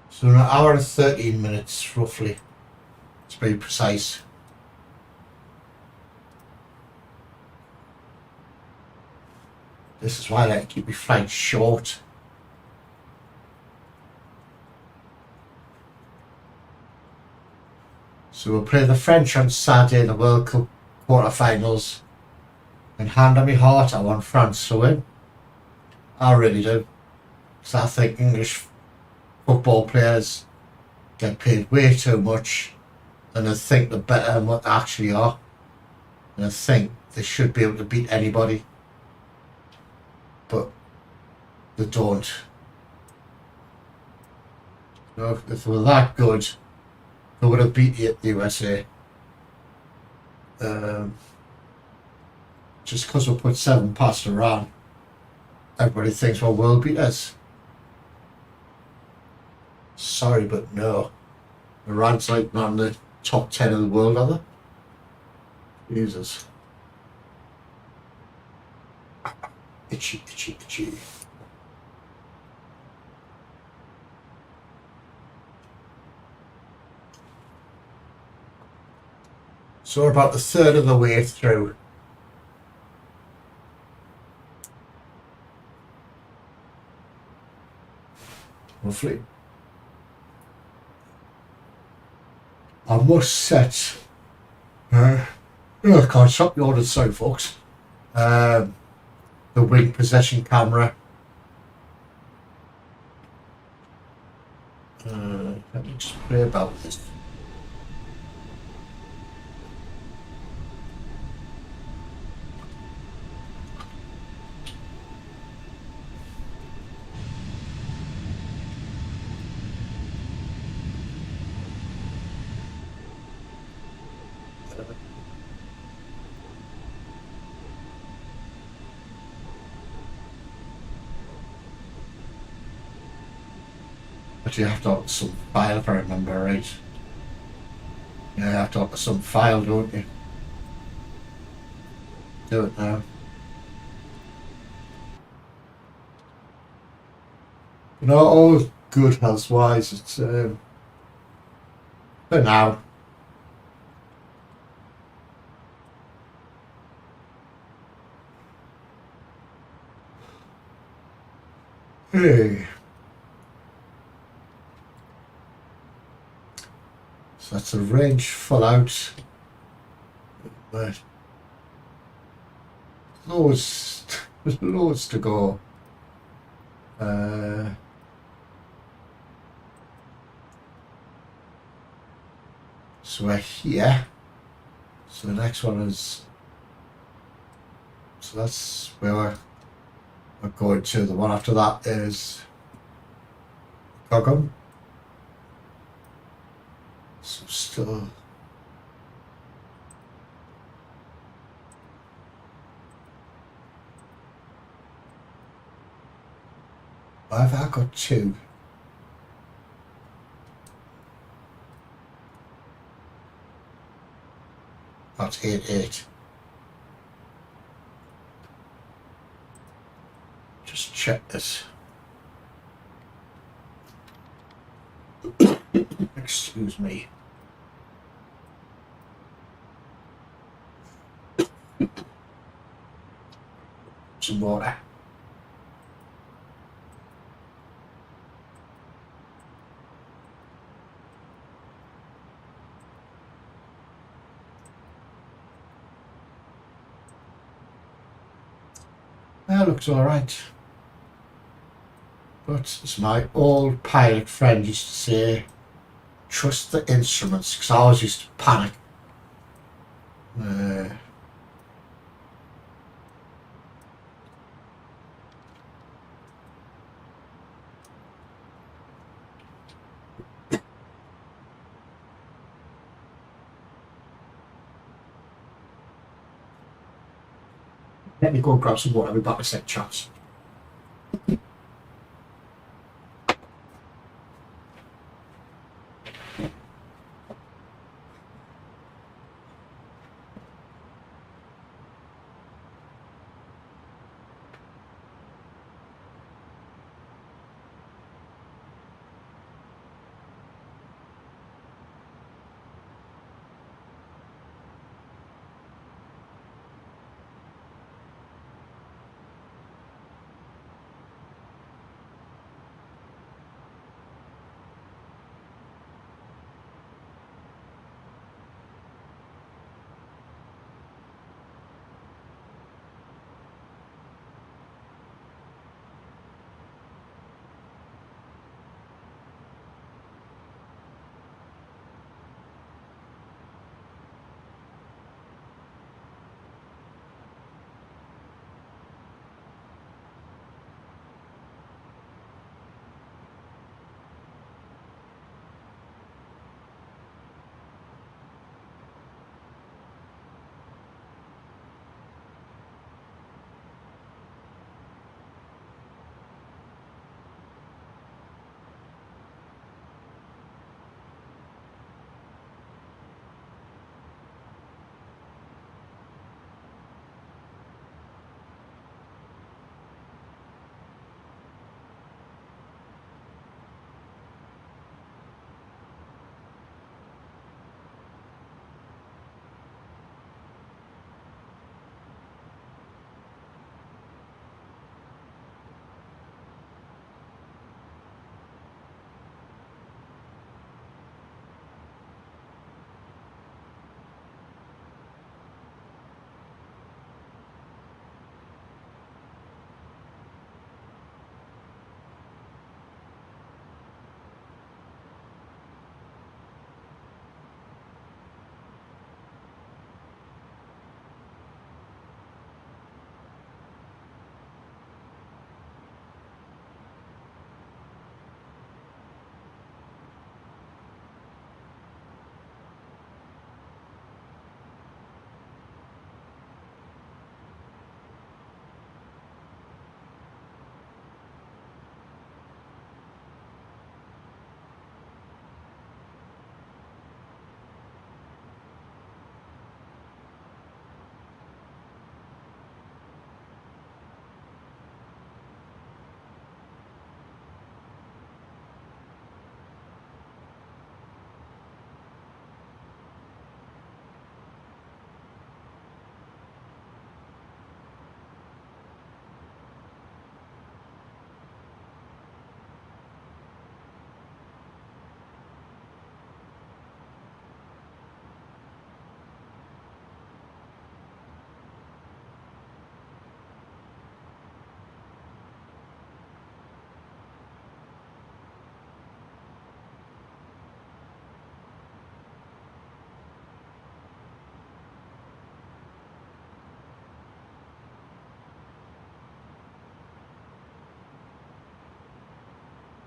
So an hour and 13 minutes roughly, to be precise. This is why I like to keep my flights short. So we'll play the French on Saturday in the World Cup quarterfinals. And hand on my heart, I want France to win. I really do. Because I think English football players get paid way too much and they think they're better than what they actually are. And I think they should be able to beat anybody. But they don't. You know, if they were that good, they would have beat the USA. Just because we put 7 past Iran, everybody thinks we're world beaters. Sorry, but no. Iran's like not in the top 10 of the world, are they? Jesus. Itchy, itchy, itchy. So we're about a third of the way through. Roughly. I must set I can't stop yawning, sorry folks. The wing possession camera. Let me just play about this. But you have to open some file if I remember right. Yeah, you have to open some file, don't you? Do it now. You know, all good health wise, it's for now. Hey. So that's a range full out, but loads, there's loads to go. So we're here. So the next one is. So that's where we're going to. The one after that is Gogum. So still. Why have I got 2? That's 8. Just check this. Excuse me. Some water. That looks alright. But as my old pilot friend used to say, trust the instruments, because I always used to panic. Let me go and grab some water. I'll be back in a sec, chaps.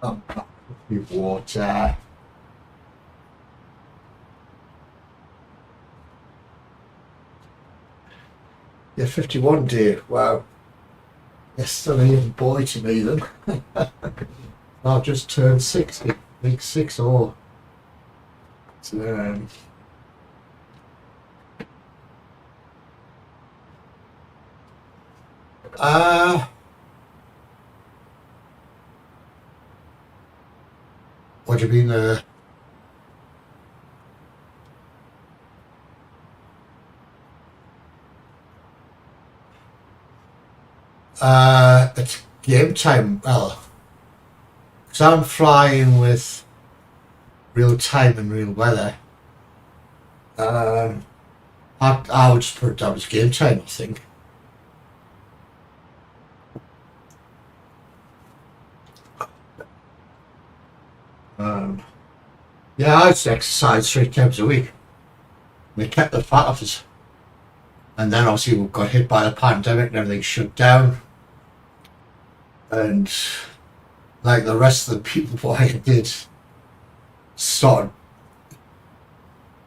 I'm back with my water. Yeah, 51 dear. Wow. You're still a young boy to me then. I've just turned 60. I think 6 or. What do you mean It's game time. Well, because I'm flying with real time and real weather. I would just put it down as game time, I think. Yeah, I used to exercise 3 times a week. We kept the fat off us. And then obviously we got hit by the pandemic and everything shut down. And like the rest of the people what I did started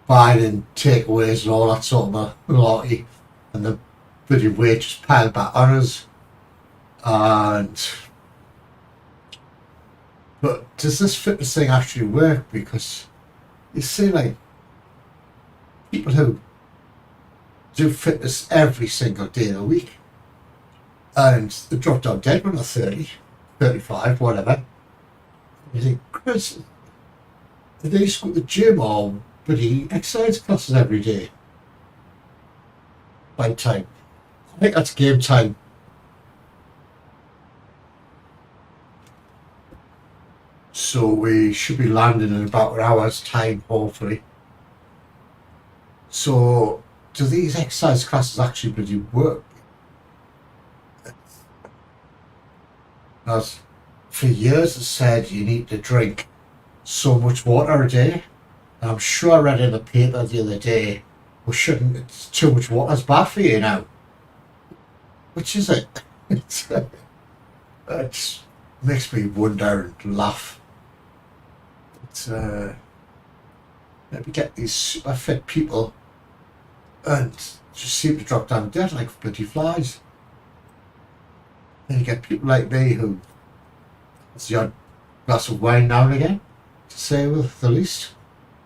buying and takeaways and all that sort of malarkey, and the bloody weight just piled back on us. But does this fitness thing actually work? Because you see, like, people who do fitness every single day of the week and they drop down dead when they're 30, 35, whatever. You think, Chris, they used to go to the gym or bloody exercise classes every day. By time. I think that's game time. So we should be landing in about an hour's time, hopefully. So, do these exercise classes actually bloody work? As for years it said you need to drink so much water a day. And I'm sure I read in the paper the other day, well, shouldn't, it's too much water is bad for you now. Which is it? It makes me wonder and laugh. Maybe get these super fit people and just seem to drop down dead like bloody flies. And you get people like me who has the odd glass of wine now and again, to say with the least,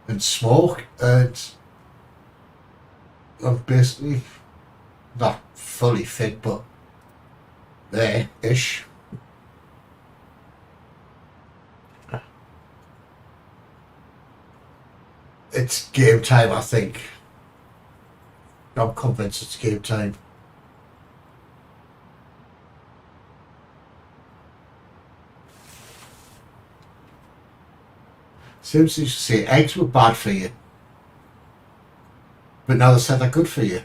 and smoke, and I'm basically not fully fit, but there-ish. It's game time, I think. I'm convinced it's game time. Seems to say eggs were bad for you, but now they said they're good for you.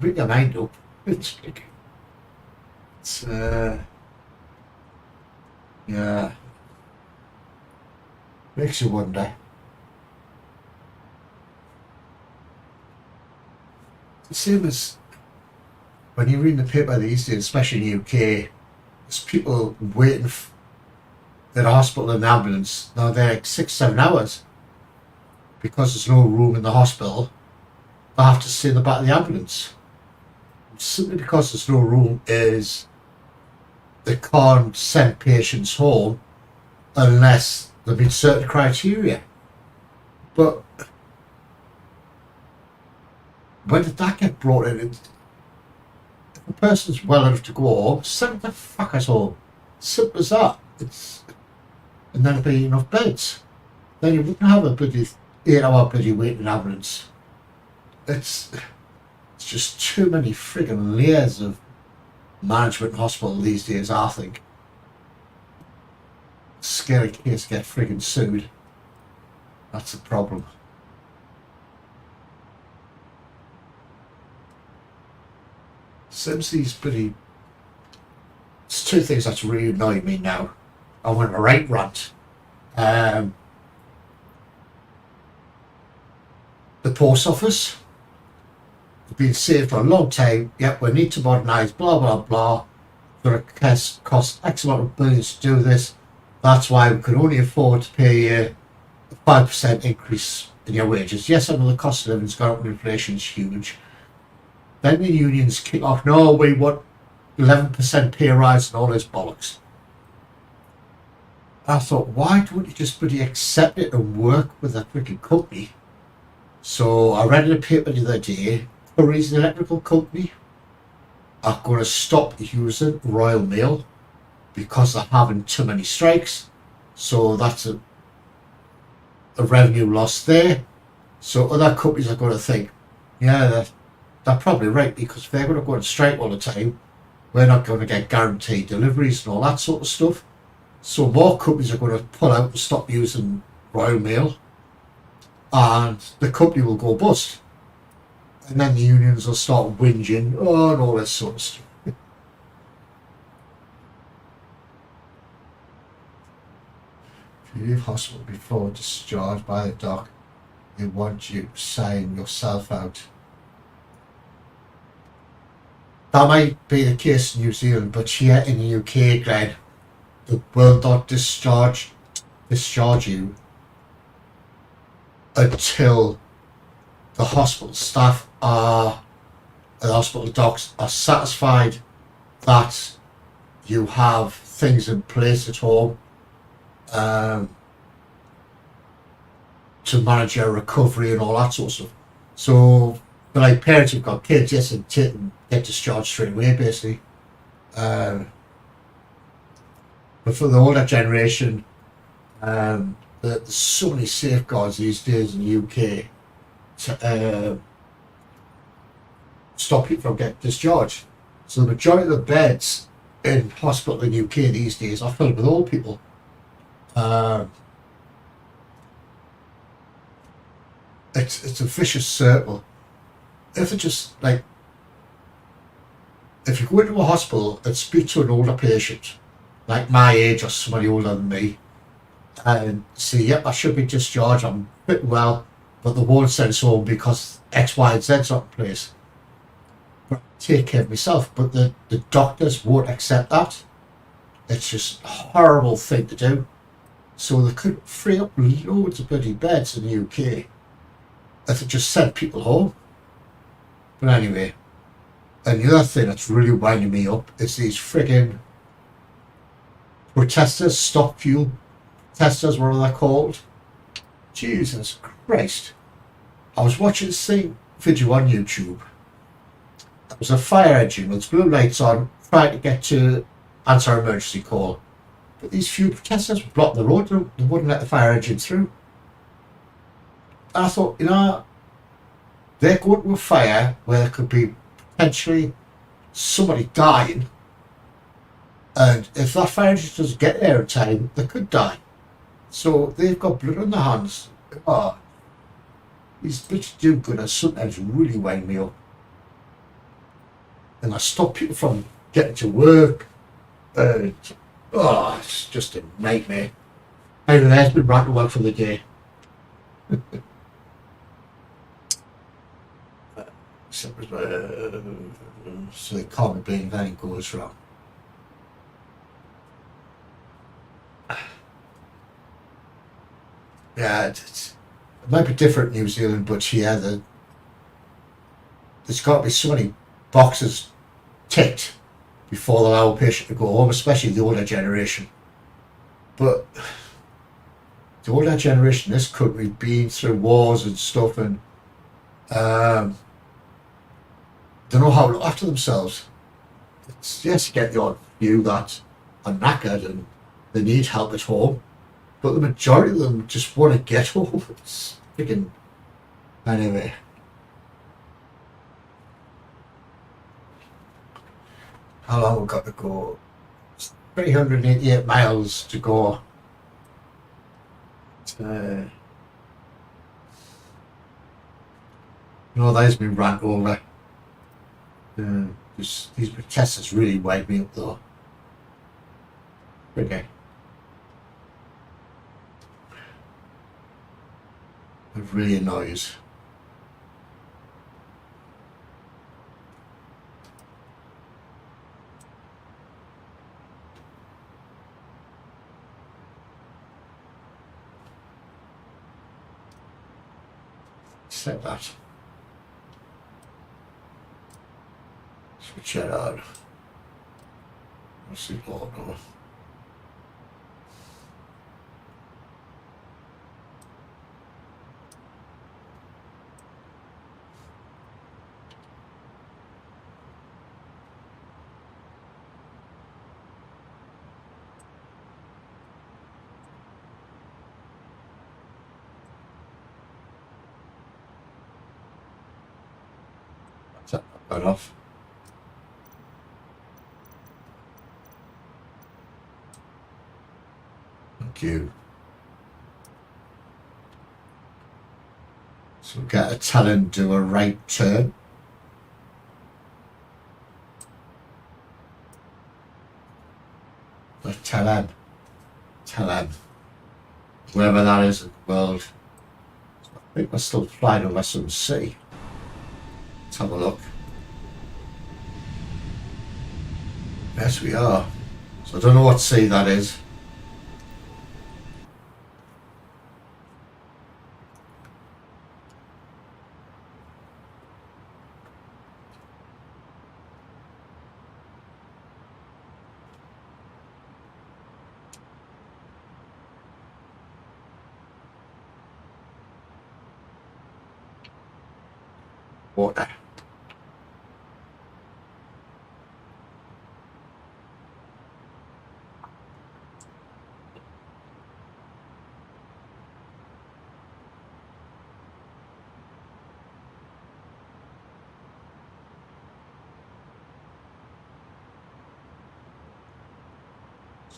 Bring your mind up. It's yeah, makes you wonder. The same as when you read the paper these days, especially in the UK, there's people waiting in a hospital and ambulance. Now they're like 6-7 hours because there's no room in the hospital. They have to stay in the back of the ambulance. Simply because there's no room is they can't send patients home unless they meet certain criteria. But when did that get brought in? If a person's well enough to go home, send the fuckers home. Simple as that. And then there'd be enough beds. Then you wouldn't have a bloody 8-hour bloody waiting ambulance. It's just too many friggin' layers of management in hospital these days, I think. Scary case to get friggin' sued. That's the problem. Seems these bloody... There's two things that's really annoying me now. I went a right rant. The post office. Been saved for a long time. Yep, we need to modernise, blah blah blah. Going to cost X amount of billions to do this. That's why we can only afford to pay you a 5% increase in your wages. Yes, I know the cost of living's gone up and inflation's huge. Then the unions kick off, no, we want 11% pay rise and all this bollocks. I thought, why don't you just bloody accept it and work with a freaking company? So I read in a paper the other day, Curry's electrical company are going to stop using Royal Mail because they're having too many strikes. So that's a revenue loss there. So other companies are going to think, yeah, they're probably right, because if they're going to go on strike all the time, we're not going to get guaranteed deliveries and all that sort of stuff. So more companies are going to pull out and stop using Royal Mail, and the company will go bust. And then the unions will start whinging, and all this sort of stuff. If you leave hospital before discharge by the doc, they want you to sign yourself out. That might be the case in New Zealand, but here in the UK, Glenn, they will not discharge you until the hospital staff and the hospital docs are satisfied that you have things in place at home to manage your recovery and all that sort of stuff. So, but like parents who've got kids, yes, and get discharged straight away, basically. But for the older generation, there's so many safeguards these days in the UK to stop people from getting discharged. So the majority of the beds in hospital in the UK these days are filled with old people. It's a vicious circle. If you go into a hospital and speak to an older patient, like my age or somebody older than me, and say, yep, I should be discharged, I'm fit well, but they won't send us home because X, Y, and Z's not in place. But I take care of myself, but the doctors won't accept that. It's just a horrible thing to do. So they could free up loads of bloody beds in the UK if they just sent people home. But anyway, and the other thing that's really winding me up is these friggin' protesters, stop fuel protesters, whatever they're called. Jesus Christ. I was watching this video on YouTube. There was a fire engine with blue lights on, trying to get to answer an emergency call. But these few protesters were blocking the road, they wouldn't let the fire engine through. And I thought, you know, they're going to a fire where there could be potentially somebody dying, and if that fire engine doesn't get there in time, they could die. So they've got blood on their hands. Oh, these bitches do good and sometimes really wind me up. And I stop people from getting to work, and oh, it's just a nightmare. Anyway, that's been ranting well for the day. So they can't be blamed if anything goes wrong. Yeah, it might be different in New Zealand, but yeah, there's got to be so many boxes ticked before they allow a patient to go home, especially the older generation. But the older generation in this country been through wars and stuff, and they know how to look after themselves. It's, yes, you get the odd few that are knackered and they need help at home, but the majority of them just want to get home. It's freaking... Anyway. How long we've got to go? It's 388 miles to go. No, that has been rant over. These protesters really wind me up though. Okay. It really annoys. Set that. Switch that on. Let's see what on. Enough. you. So get a tell and do a right turn. But tell him, wherever that is in the world. I think we're still flying over some sea. Let's have a look. Yes, we are. So I don't know what sea that is. Water.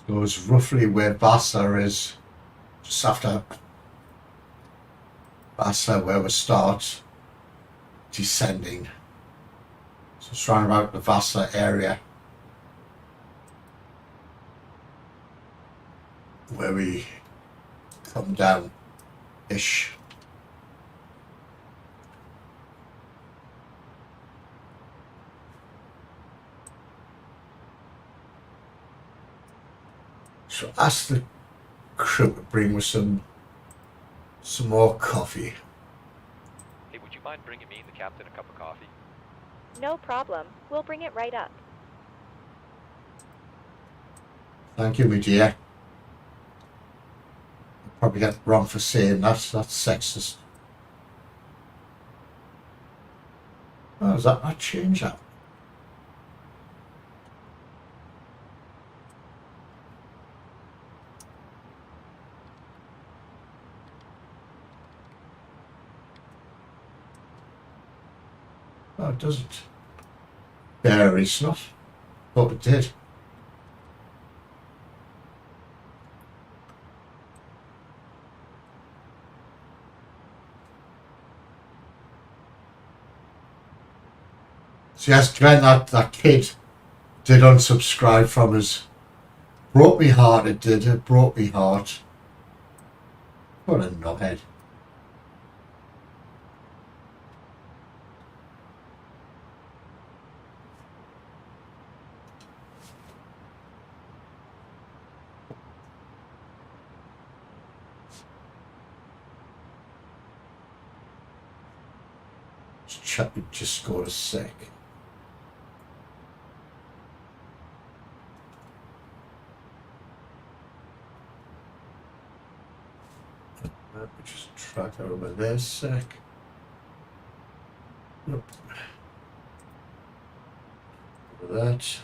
So it's roughly where Vassar is, just after Vassar, where we start descending. So it's round about the Vassar area where we come down ish. So ask the crew to bring us some more coffee. Hey, would you mind bringing me and the captain a cup of coffee? No problem. We'll bring it right up. Thank you, my dear. I'll probably get wrong for saying that. That's sexist. Oh, does that not change that? Oh, it doesn't. Very snuff. Thought it did. So yes, Glenn, that kid did unsubscribe from us. Broke me heart, it did. It broke me heart. What a knobhead. Check would just go a sec. Let me just track over there a sec. Nope. Over that.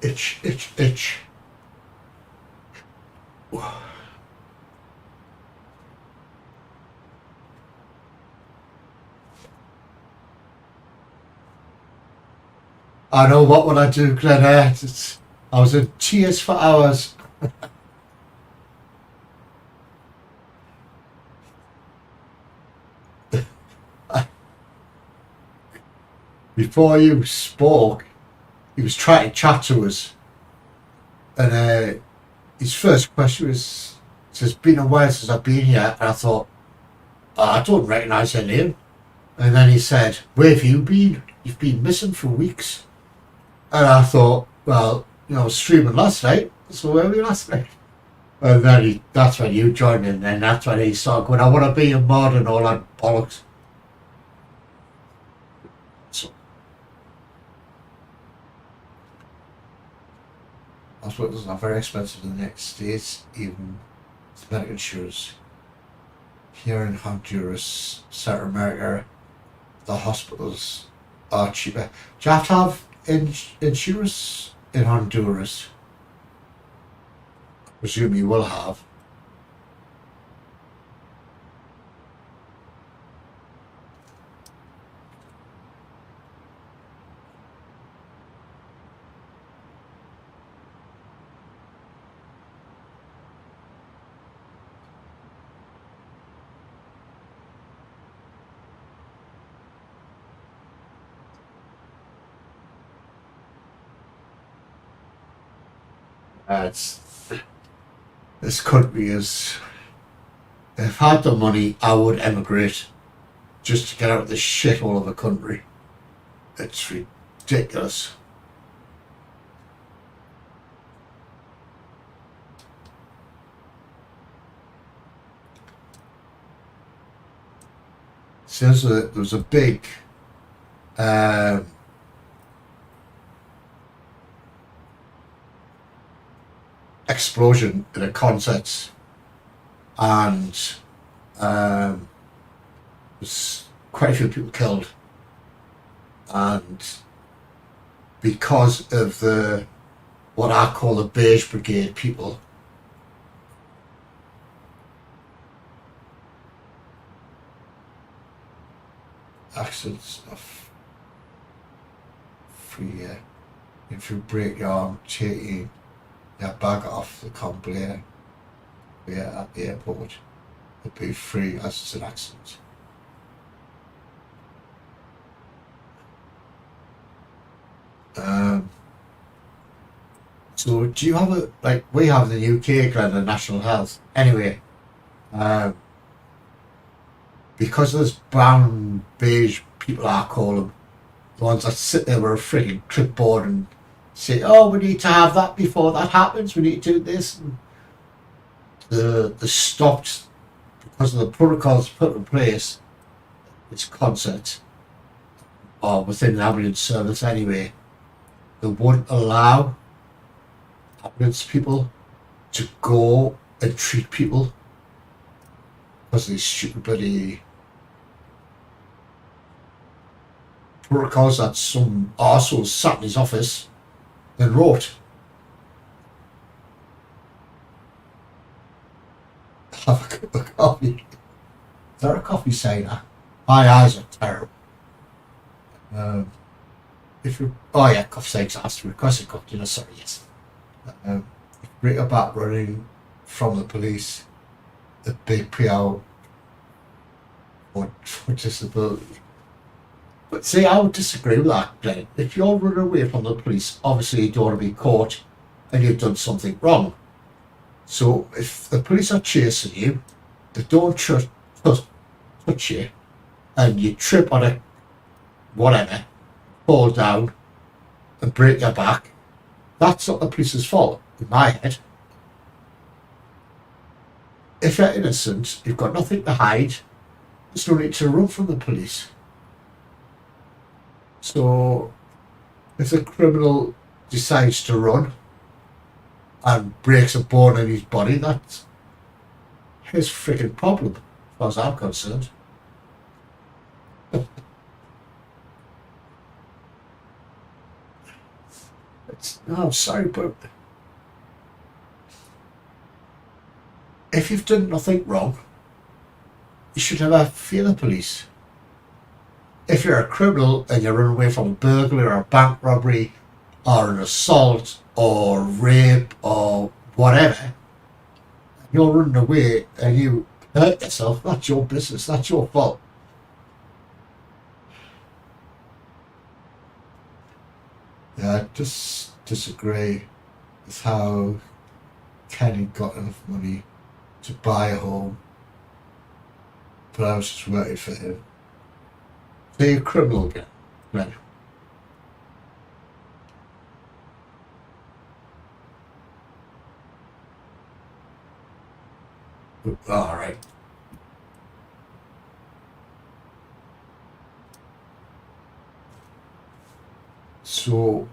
Itch, itch, itch. I know, what would I do, Glenn? I was in tears for hours. Before you spoke, he was trying to chat to us, and his first question was, "It's been a while since I've been here," and I thought, "Oh, I don't recognise your name." And then he said, "Where have you been? You've been missing for weeks." And I thought, well, you know, I was streaming last night, so where were you last night? And then that's when you joined in, and that's when he started going, "I want to be a mod," and all that bollocks. So hospitals are very expensive in the United States, even medical insurance. Here in Honduras, South America, the hospitals are cheaper. Do you have to have insurance in Honduras? I presume you will have. This country is. If I had the money, I would emigrate just to get out of this shithole of a country. It's ridiculous. Says that there was a big explosion in a concert, and there's quite a few people killed, and because of the what I call the beige brigade people, accidents of free if you break your arm taking your bag off the complainer at the airport, it'd be free as it's an accident. So do you have a, like we have in the UK, Glenn, the National Health anyway, because of this brown beige people, I call them, the ones that sit there with a freaking clipboard and say, oh, we need to have that before that happens, we need to do this. And the stopped because of the protocols put in place. This concert, or within the ambulance service anyway, they wouldn't allow ambulance people to go and treat people because of these stupid bloody protocols that some arsehole sat in his office and wrote. Have a cup of coffee. Is there a coffee cider? My eyes are terrible. If you, oh yeah, coffee cider's asked to request a cup, sorry, yes. If you break a back running from the police, a big payout for disability. But see, I would disagree with that, Glenn. If you're running away from the police, obviously you don't want to be caught and you've done something wrong. So if the police are chasing you, they don't touch you, and you trip on a whatever, fall down and break your back, that's not the police's fault, in my head. If you're innocent, you've got nothing to hide, there's no need to run from the police. So if the criminal decides to run and breaks a bone in his body, that's his freaking problem, as far as I'm concerned. No, I'm sorry, but if you've done nothing wrong, you should never fear the police. If you're a criminal and you're running away from a burglary or a bank robbery or an assault or rape or whatever, you're running away and you hurt yourself, that's your business, that's your fault. Yeah, I just disagree with how Kenny got enough money to buy a home, but I was just worried for him. So you're a criminal again, right? All right. So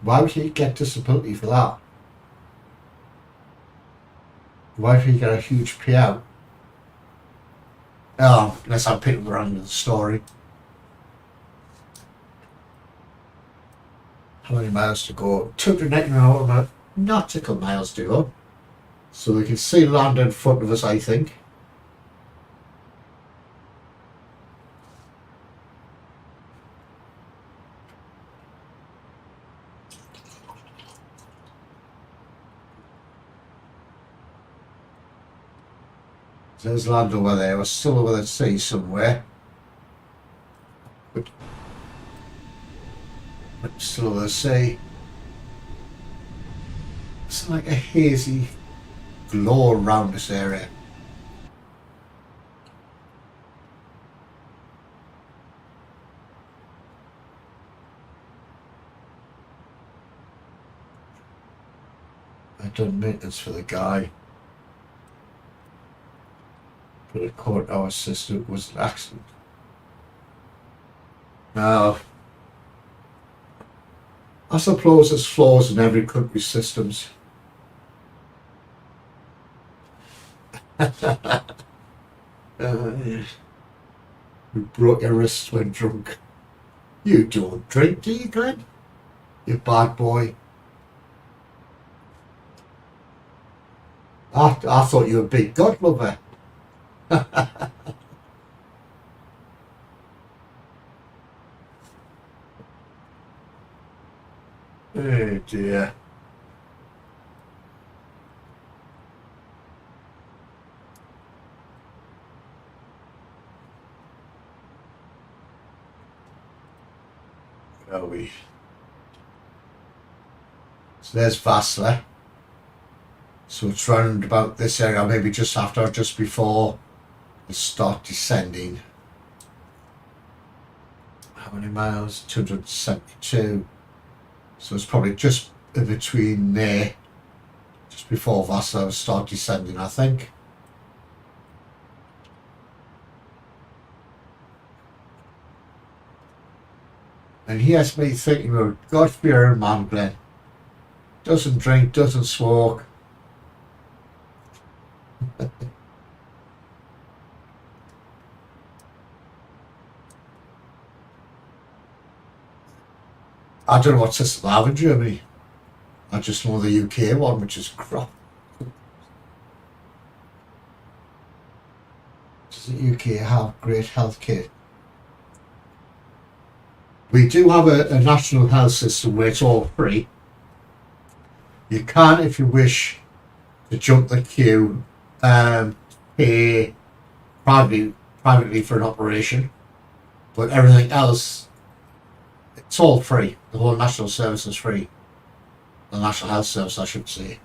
why would he get disability for that? Why would he get a huge payout? Oh, unless I'm picking around the story. How many miles to go? 299 nautical miles to go. So we can see land in front of us, I think. There's land over there. We're still over the sea somewhere. But still over the sea. It's like a hazy glow around this area. I've done maintenance for the guy, but according to our system, it was an accident. Now, I suppose there's flaws in every country's systems. You broke your wrist when drunk. You don't drink, do you, Glenn? You bad boy. I thought you were a big God lover. Oh dear. Where are we? So there's Vassler. So it's round about this area, maybe just after or just before we start descending. How many miles? 272. So it's probably just in between there, just before Vassler start descending, I think. And he has me thinking about God-fearing man, Glenn. Doesn't drink, doesn't smoke. I don't know what system I have in Germany. I just know the UK one, which is crap. Does the UK have great healthcare? We do have a national health system where it's all free. You can, if you wish, to jump the queue, pay privately for an operation, but everything else, it's all free. The whole national service is free. The national health service, I should say.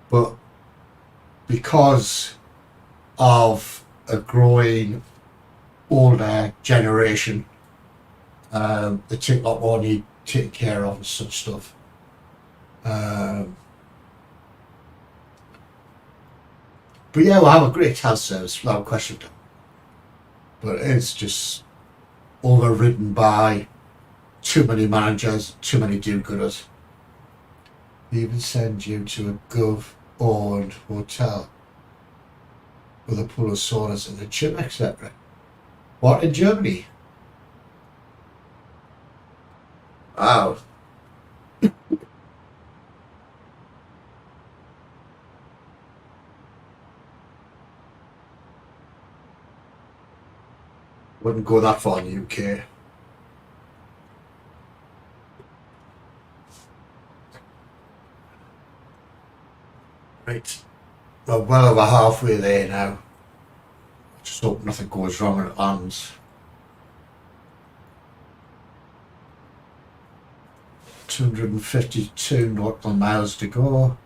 But because of a growing older generation, they take a lot more need taken care of and such stuff. But yeah, we'll have a great health service without question. But it's just overridden by too many managers, too many do-gooders. They even send you to a gov-owned hotel with a pool of saunas and a gym, etc. What, in Germany? Wow. Wouldn't go that far in the UK. Right. We're well over halfway there now. Just hope nothing goes wrong when it lands. 252 nautical miles to go.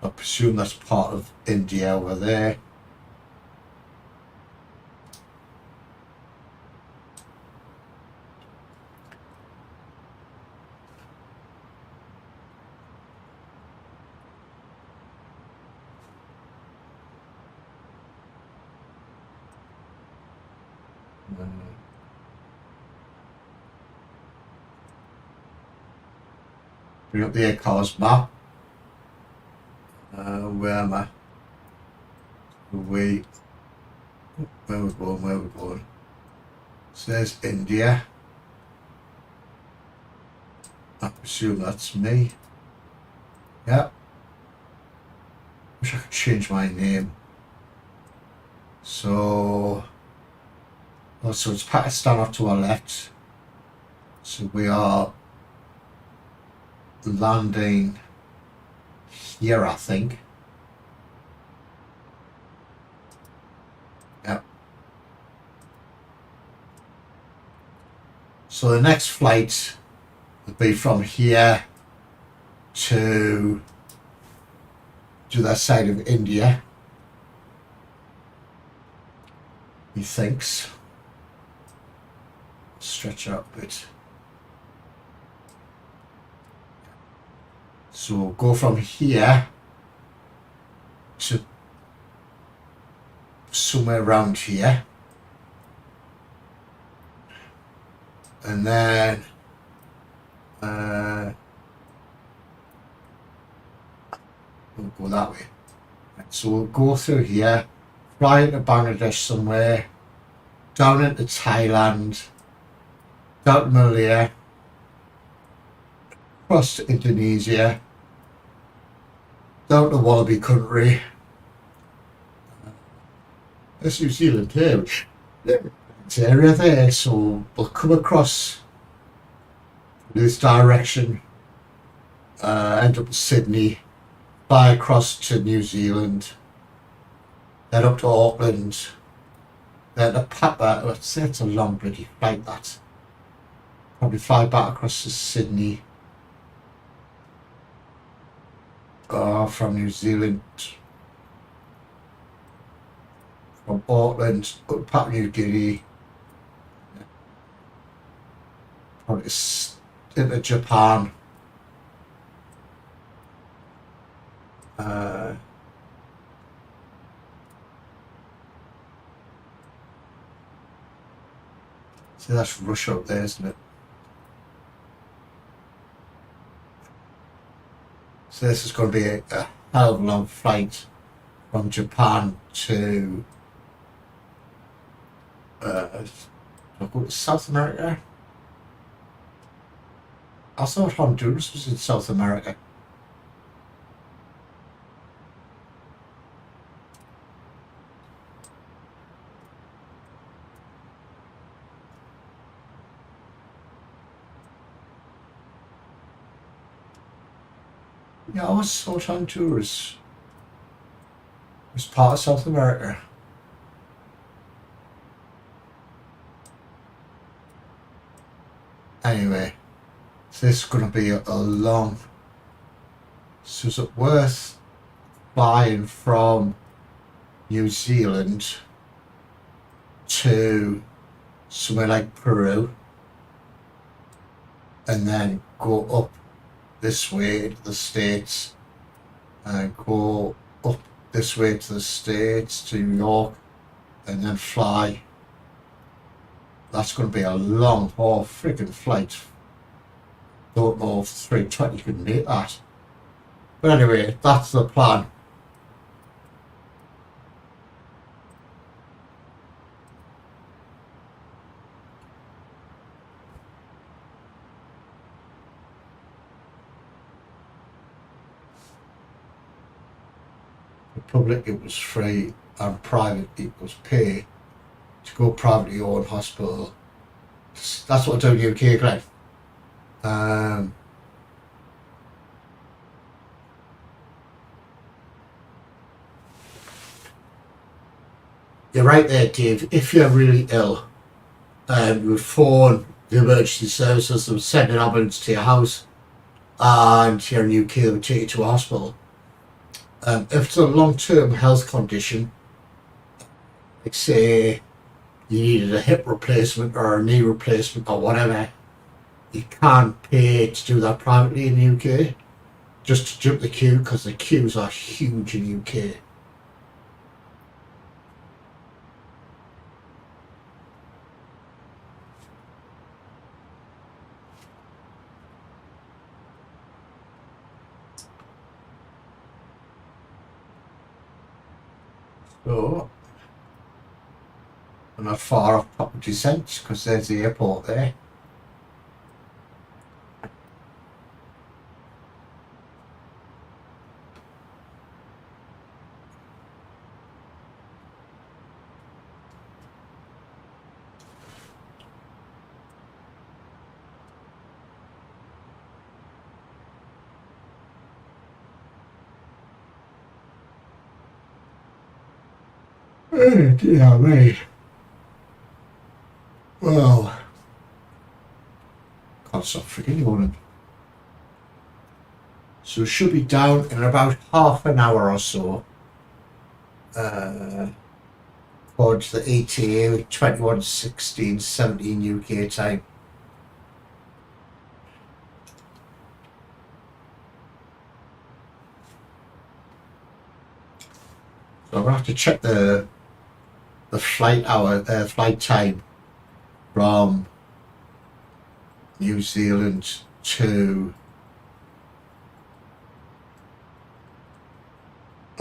I presume that's part of India over there. Bring up the air cars map. Where am I? Where we're going. So there's India. I presume that's me. Yep. Wish I could change my name. So it's Pakistan off to our left. So we are landing here, I think. Yep. So the next flight will be from here to that side of India, he thinks. Stretch out a bit. So we'll go from here to somewhere around here, and then we'll go that way. So we'll go through here, fly into Bangladesh somewhere, down into Thailand, down to Malaya, across to Indonesia, down to Wallaby country. That's New Zealand here. It's area there, so we'll come across this direction, end up in Sydney, fly across to New Zealand, then up to Auckland, then to Papa. Let's say it's a long bloody flight, that. Probably fly back across to Sydney, from New Zealand, from Auckland, up to Papua New Guinea, probably into Japan, so that's Russia up there, isn't it? So this is going to be a hell of a long flight from Japan to I'll go to South America. I thought Honduras was in South America. Yeah, I always thought Honduras was part of South America. Anyway, so this is going to be a long. So is it worth flying from New Zealand to somewhere like Peru and then go up this way to the States and go up this way to the States, to New York, and then fly? That's going to be a long haul freaking flight. Don't know if 320 can make that. But anyway, that's the plan. Public equals free and private equals pay. To go privately owned hospital, that's what I do in the UK, Glenn. You're right there, Dave. If you're really ill, you would phone the emergency services, they would send an ambulance to your house, and here in the UK they would take you to a hospital. If it's a long-term health condition, like say you needed a hip replacement or a knee replacement or whatever, you can't pay to do that privately in the UK, just to jump the queue, because the queues are huge in the UK. So, we're not far off Property Sense, because there's the airport there. Yeah, me. Well, can't stop freaking yawning. So it should be down in about half an hour or so. Towards the ETA 21:16:17 UK time. So I'm gonna have to check the flight time from New Zealand to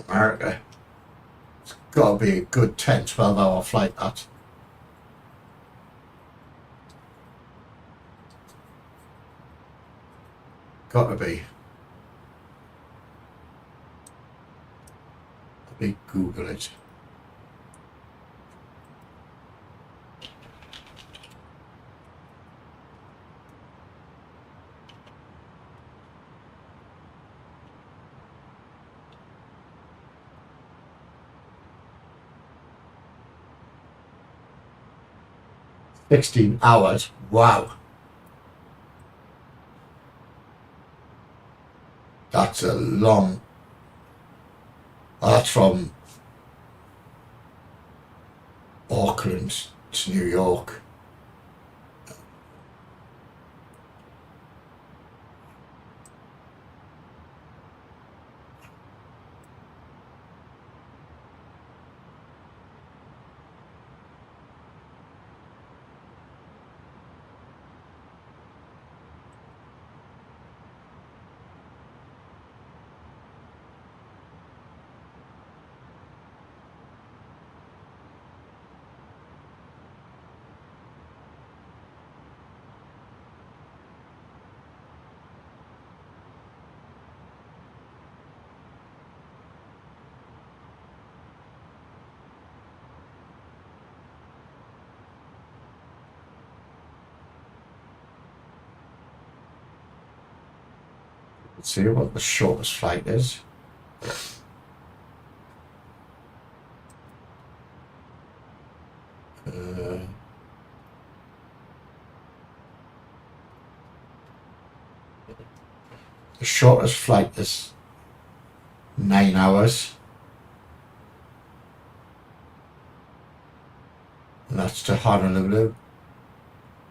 America. It's got to be a good 10-12 hour flight, that. Got to be. Let me Google it. "16 hours, wow. That's a long. That's from Auckland to New York. Let's see what the shortest flight is. The shortest flight is 9 hours. And that's to Honolulu.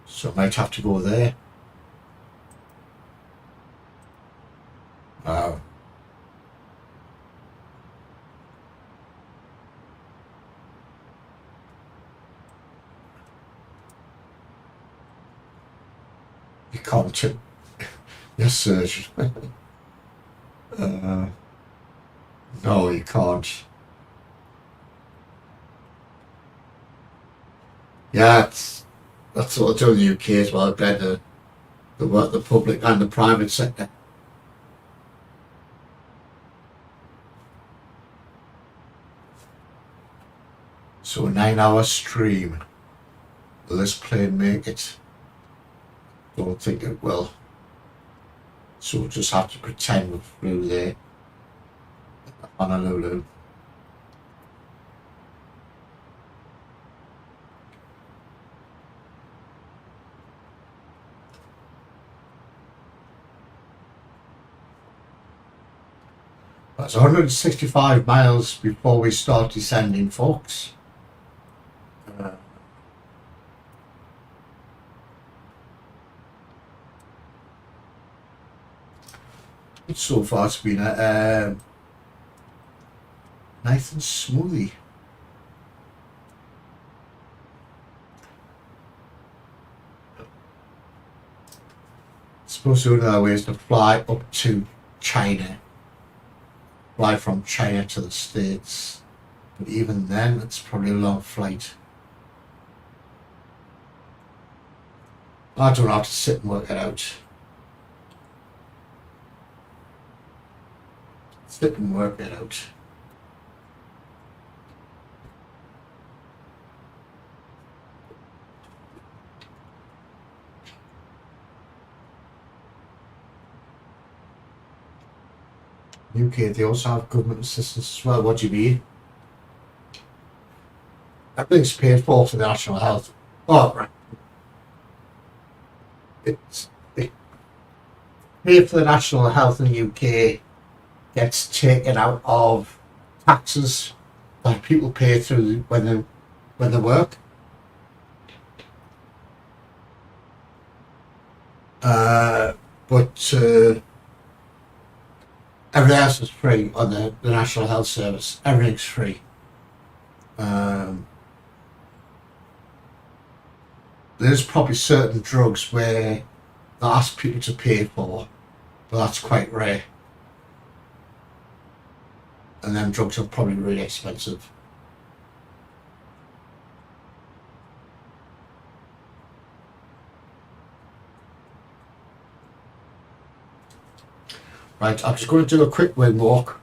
So I might have to go there. Wow. You can't tip. Yes, surgeon. No, you can't. Yeah, that's what they do in the UK as well. Again, the public and the private sector. So a 9-hour stream. Will this plane make it? Don't think it will. So we'll just have to pretend we flew there. Honolulu. That's 165 miles before we start descending, folks. So far it's been a nice and smoothie. Supposed to do another way is to fly up to China. Fly from China to the States. But even then it's probably a long flight. I don't have to sit and work it out. Sit and work it out. UK, they also have government assistance as well. What do you mean? Everything's paid for the national health. Oh, right. pay for the national health in the UK gets taken out of taxes that people pay through when they work. But everything else is free on the National Health Service. Everything's free. There's probably certain drugs where they ask people to pay for, but that's quite rare. And them drugs are probably really expensive. Right, I'm just going to do a quick wind walk.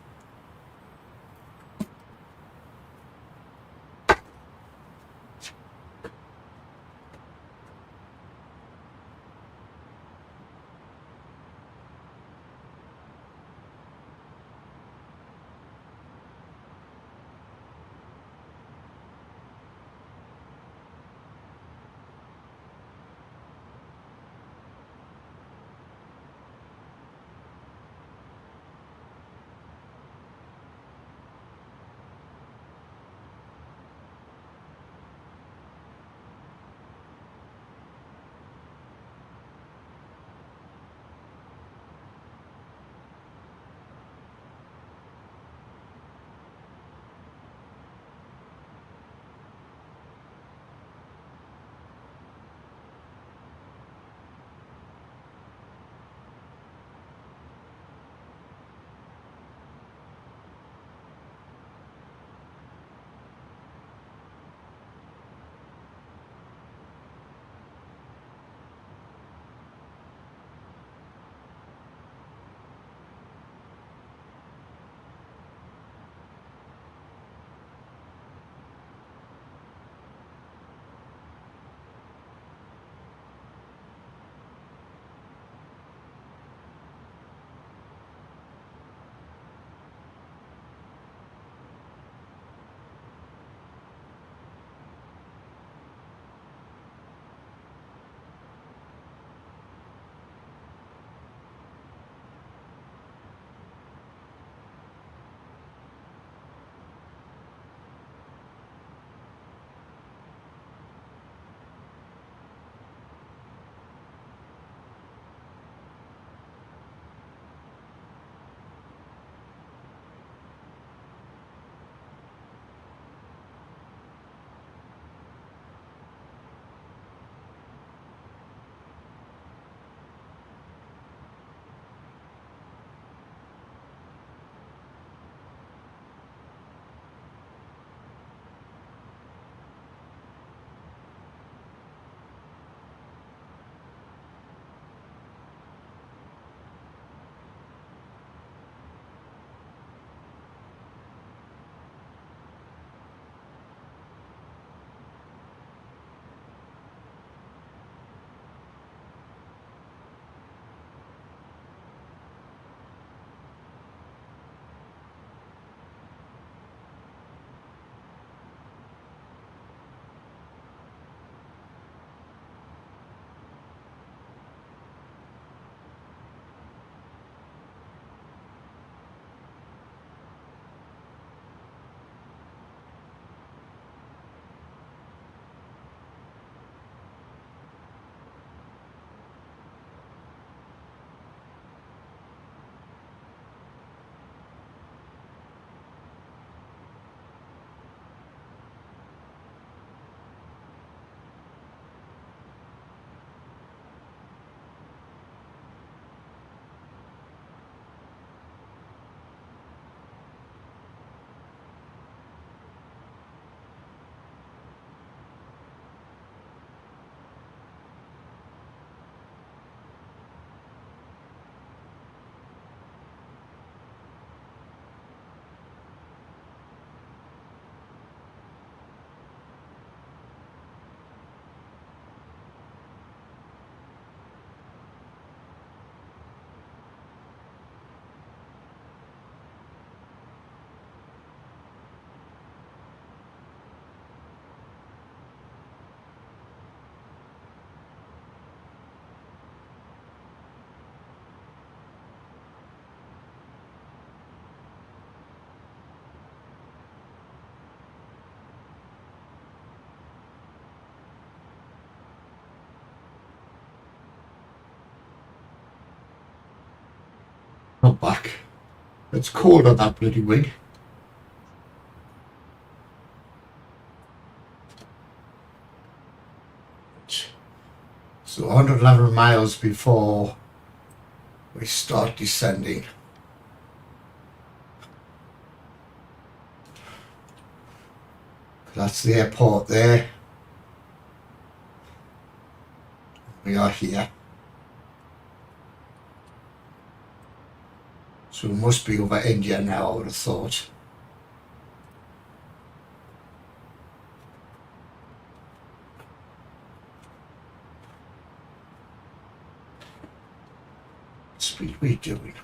not back. It's cold on that bloody wing. So 111 miles before we start descending. That's the airport there. We are here. So we must be over India now, I would have thought. What speed we doing?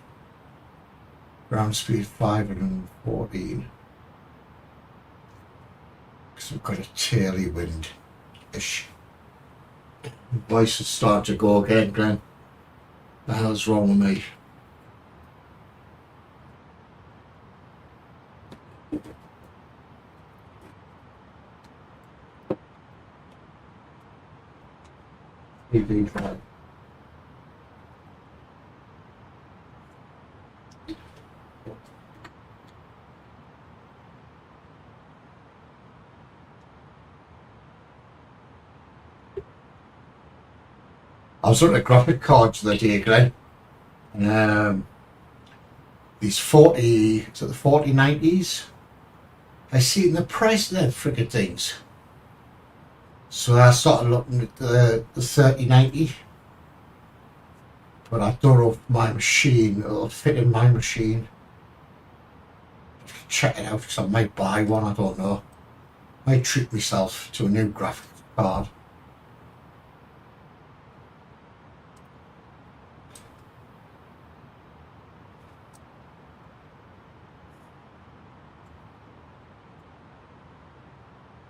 Ground speed 514. Because we've got a taily wind-ish. Voice is starting to go again, Glenn. The hell's wrong with me? TV drive. I was looking at graphic cards the other day, Glenn. These 40, so the 4090s. I seen the price of them friggin' things. So I started looking at the 3090. But I don't know if my machine, it'll fit in my machine. Check it out because I might buy one, I don't know. Might treat myself to a new graphics card.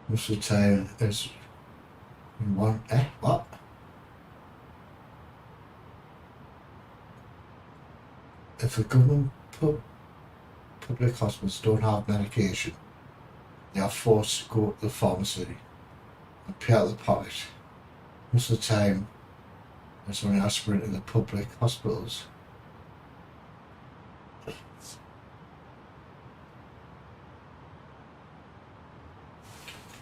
Most of the time is one, what? If the government public hospitals don't have medication, they are forced to go to the pharmacy and pay out of the pocket. Most of the time, there's only aspirin in the public hospitals.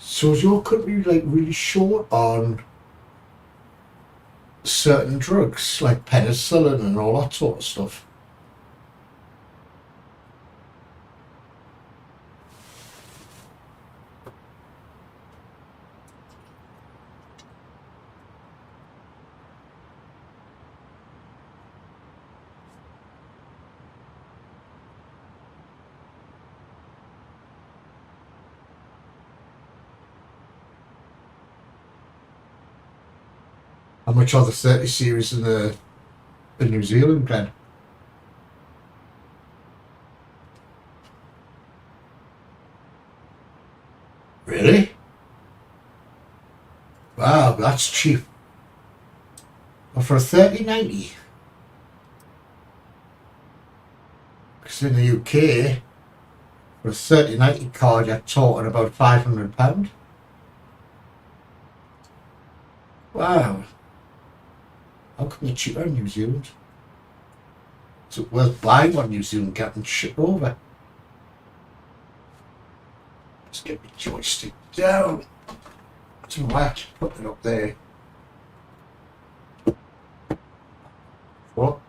So is your country like really short on certain drugs like penicillin and all that sort of stuff? How much are the 30 series in New Zealand, Glenn? Really? Wow, that's cheap. But for a 3090, because in the UK, for a 3090 card, you're talking about £500. Wow. How come they're cheaper in New Zealand? Is it worth buying one in New Zealand and getting shipped over? Let's get the joystick down. To whack, put it up there. What?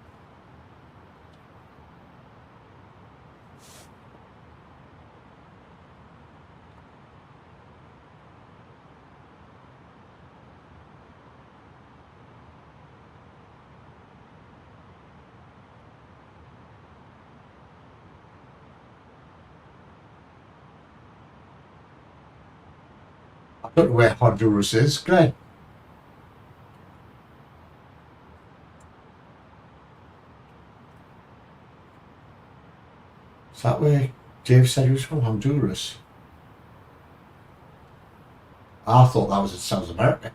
I don't know where Honduras is, Glenn. Is that where Dave said he was from, Honduras? I thought that was in South America.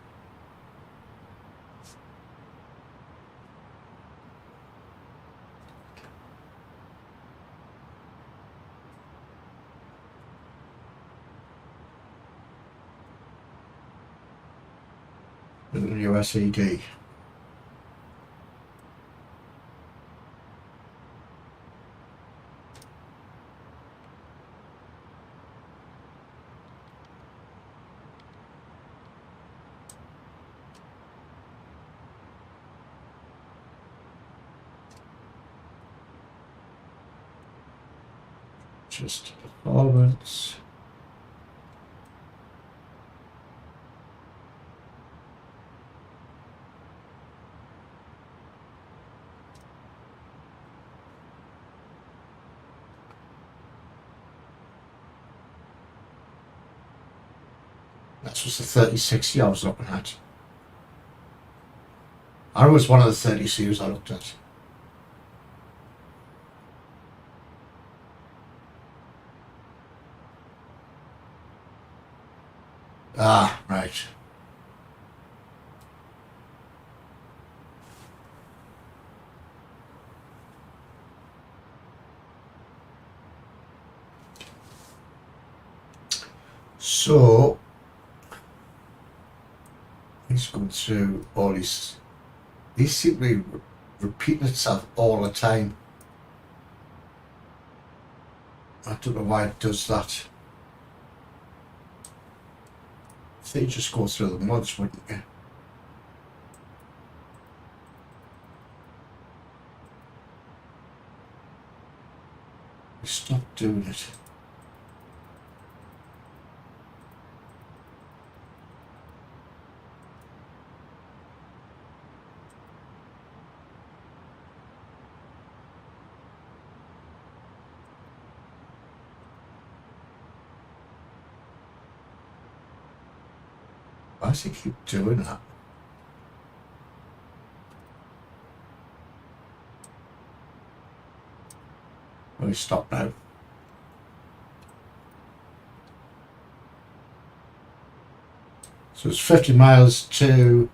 USED. Just performance. That's just the 3060 I was looking at. I was one of the 30 series I looked at. Ah, right. So, he's going through all these seem to be repeating itself all the time. I don't know why it does that. I think you just go through the mods, wouldn't you? Stop doing it. Why does he keep doing that? Well, he's stopped now. So it's 50 miles to...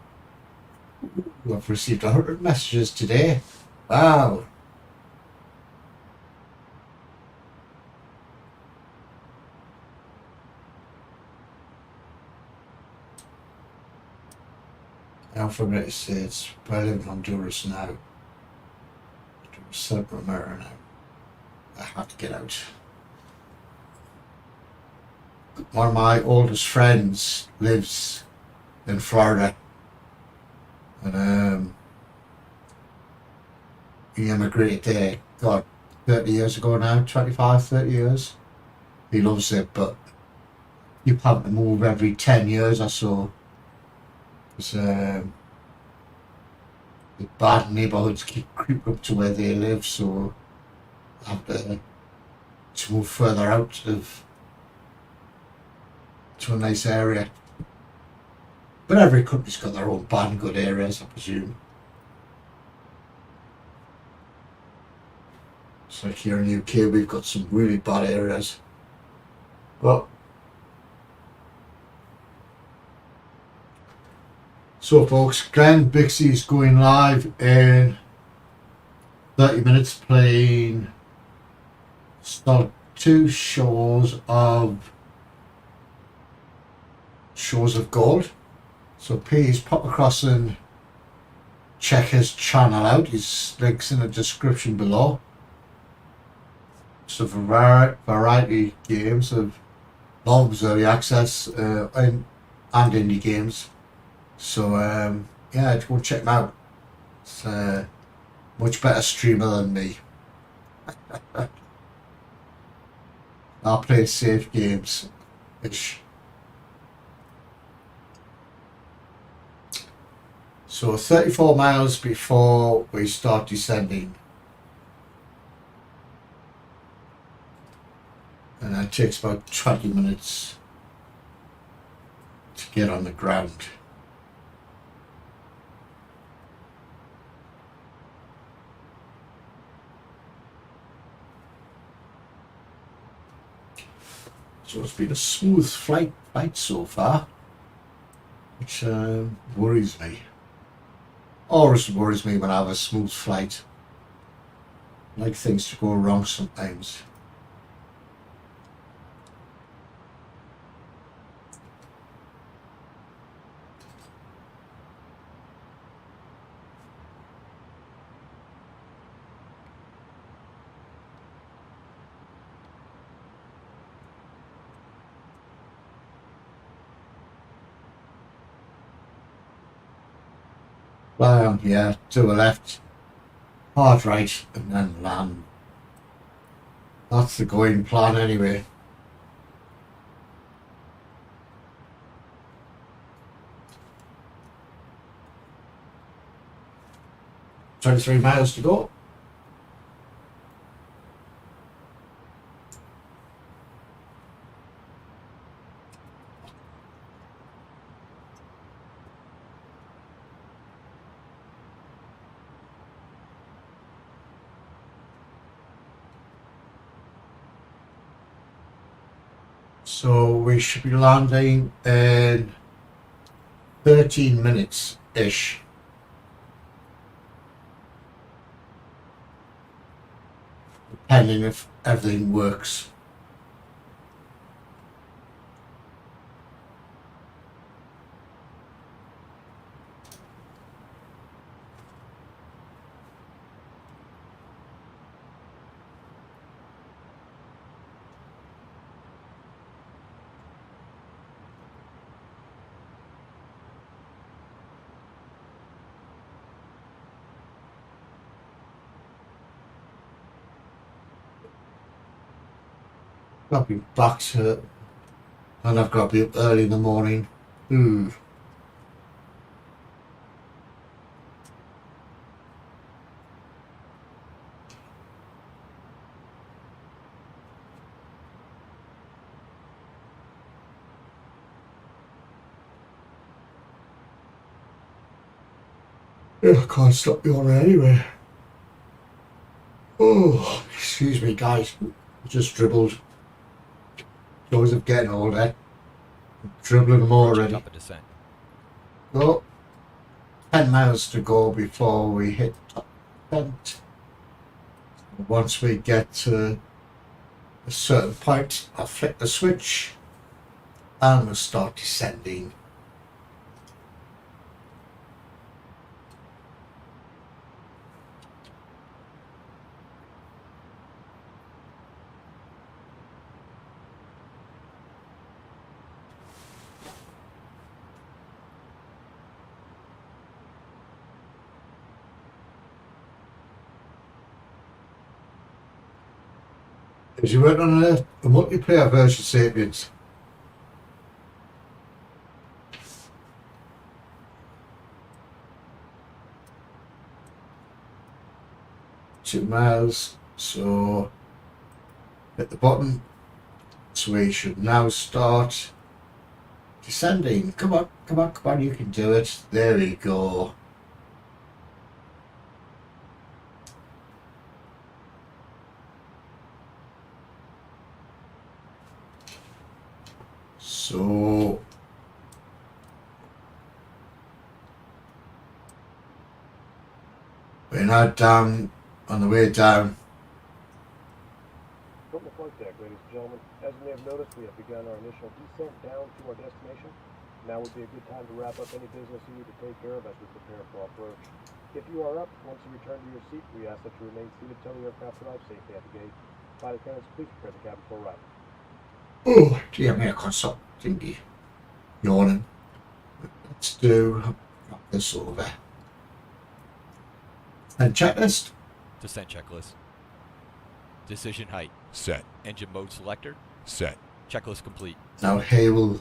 I've received 100 messages today. Wow. Alphabet States, but I live in Honduras now. Central America now. I have to get out. One of my oldest friends lives in Florida, and he immigrated there, God, 30 years ago now, 25, 30 years. He loves it, but you have to move every 10 years or so. The bad neighbourhoods keep creeping up to where they live, so I have to move further out to a nice area. But every country's got their own bad and good areas, I presume. It's like here in the UK, we've got some really bad areas. But so folks, Glenn Bixie is going live in 30 minutes, playing two shows of gold. So please pop across and check his channel out. His links in the description below. So variety games of logs, early access, and indie games. So yeah, go check him out. It's a much better streamer than me. I play safe games ish. So 34 miles before we start descending. And that takes about 20 minutes to get on the ground. So it's been a smooth flight so far, which worries me. Always worries me when I have a smooth flight. I like things to go wrong sometimes. Fly on here, to the left, hard right, and then land. That's the going plan anyway. $23 miles to go. So we should be landing in 13 minutes-ish. Depending if everything works. Got to be back to, and I've got to be up early in the morning. Yeah, I can't stop yawning anyway. Oh, excuse me, guys. Just dribbled. Joys of getting older. Dribbling them already. Up a descent. Oh, 10 miles to go before we hit top descent. Once we get to a certain point, I'll flick the switch and we'll start descending. Is you working on a multiplayer version, Sapiens? $2 miles, so hit the button. So we should now start descending. Come on, come on, come on, you can do it. There we go. So we're now down on the way down. From the flight deck, ladies and gentlemen, as you may have noticed, we have begun our initial descent down to our destination. Now would be a good time to wrap up any business you need to take care of as we prepare for approach. If you are up, once you return to your seat, we ask that you remain seated till the aircraft arrives safely at the gate. Flight attendants, please prepare the cabin for arrival. Oh, dear me, I can't stop thinking. Yawning. Let's do this over. And checklist. Descent checklist. Decision height. Set. Engine mode selector. Set. Checklist complete. Now here we'll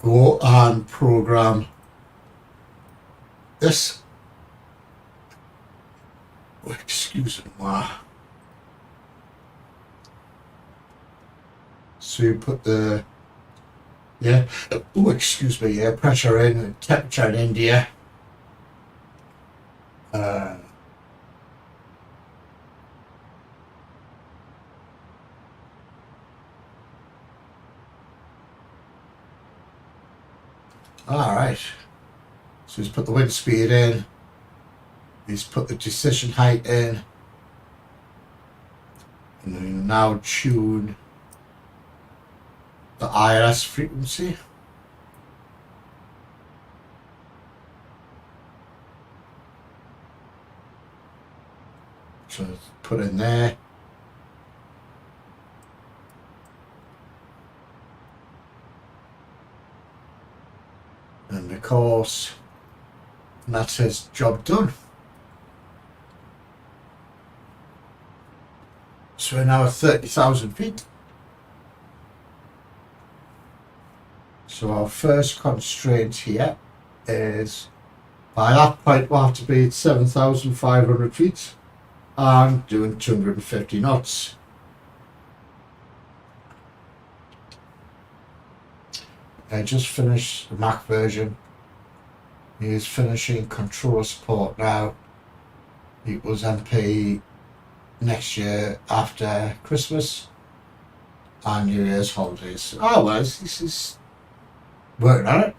go and program this. Oh, excuse me. So you put the excuse me, pressure in, temperature in India. All right. So he's put the wind speed in. He's put the decision height in. And we now tune the IRS frequency. So put in there. And of course, that says job done. So we're now at 30,000 feet. So our first constraint here is, by that point we'll have to be at 7,500 feet and doing 250 knots. I just finished the Mac version. He is finishing controller support now. It was MP next year after Christmas and New Year's holidays. Oh well, this is working on it.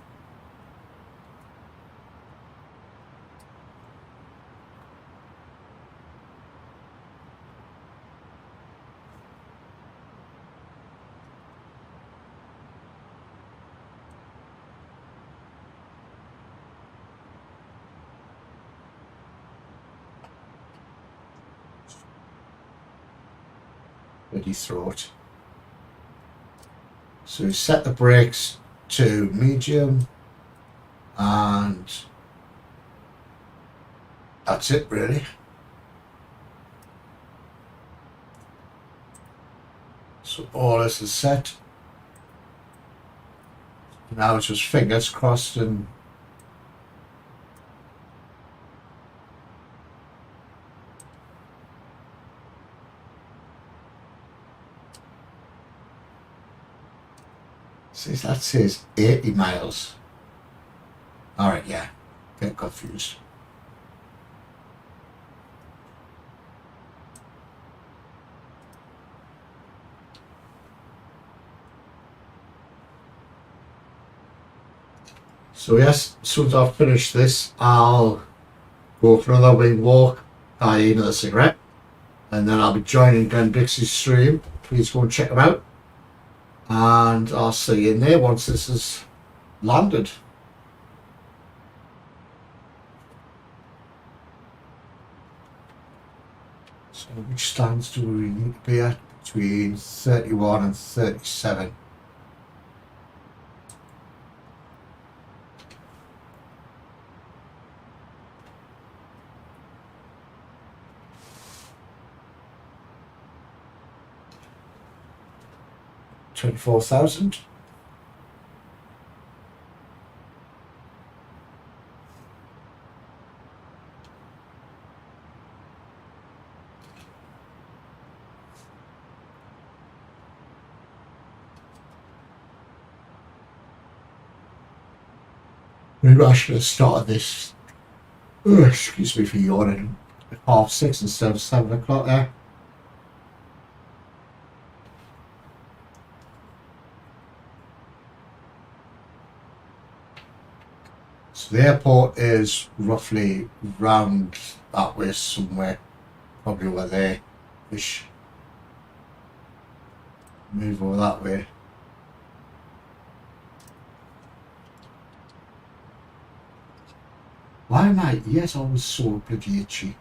Bloody throat. So we set the brakes to medium and that's it really. So all this is set. Now it's just fingers crossed and says that says 80 miles. Alright, yeah. Get confused. So yes, as soon as I've finished this, I'll go for another wee walk, eat another cigarette, and then I'll be joining Glenn Dixie's stream. Please go and check them out. And I'll see you in there once this is landed. So which stands do we need to be at? Between 31 and 37. $24,000. Maybe I should have started this. Oh, excuse me for yawning. At 6:30 instead of 7 o'clock there. So the airport is roughly round that way somewhere, probably over there-ish. Move over that way. Why am I? Yes, I was so bloody itchy.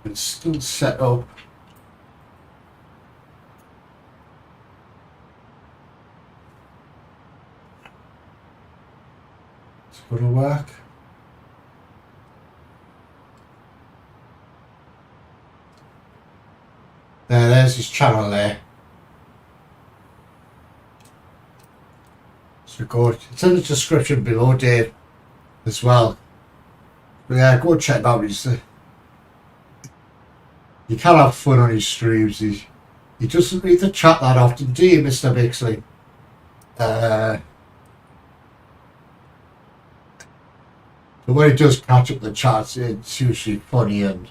It's still set up. It's gonna work. There's his channel there. So go, it's in the description below, Dave, as well. But yeah, go check that out. You can have fun on his streams. He doesn't read the chat that often, do you, Mr. Bixley? But when he does catch up the chats, it's usually funny and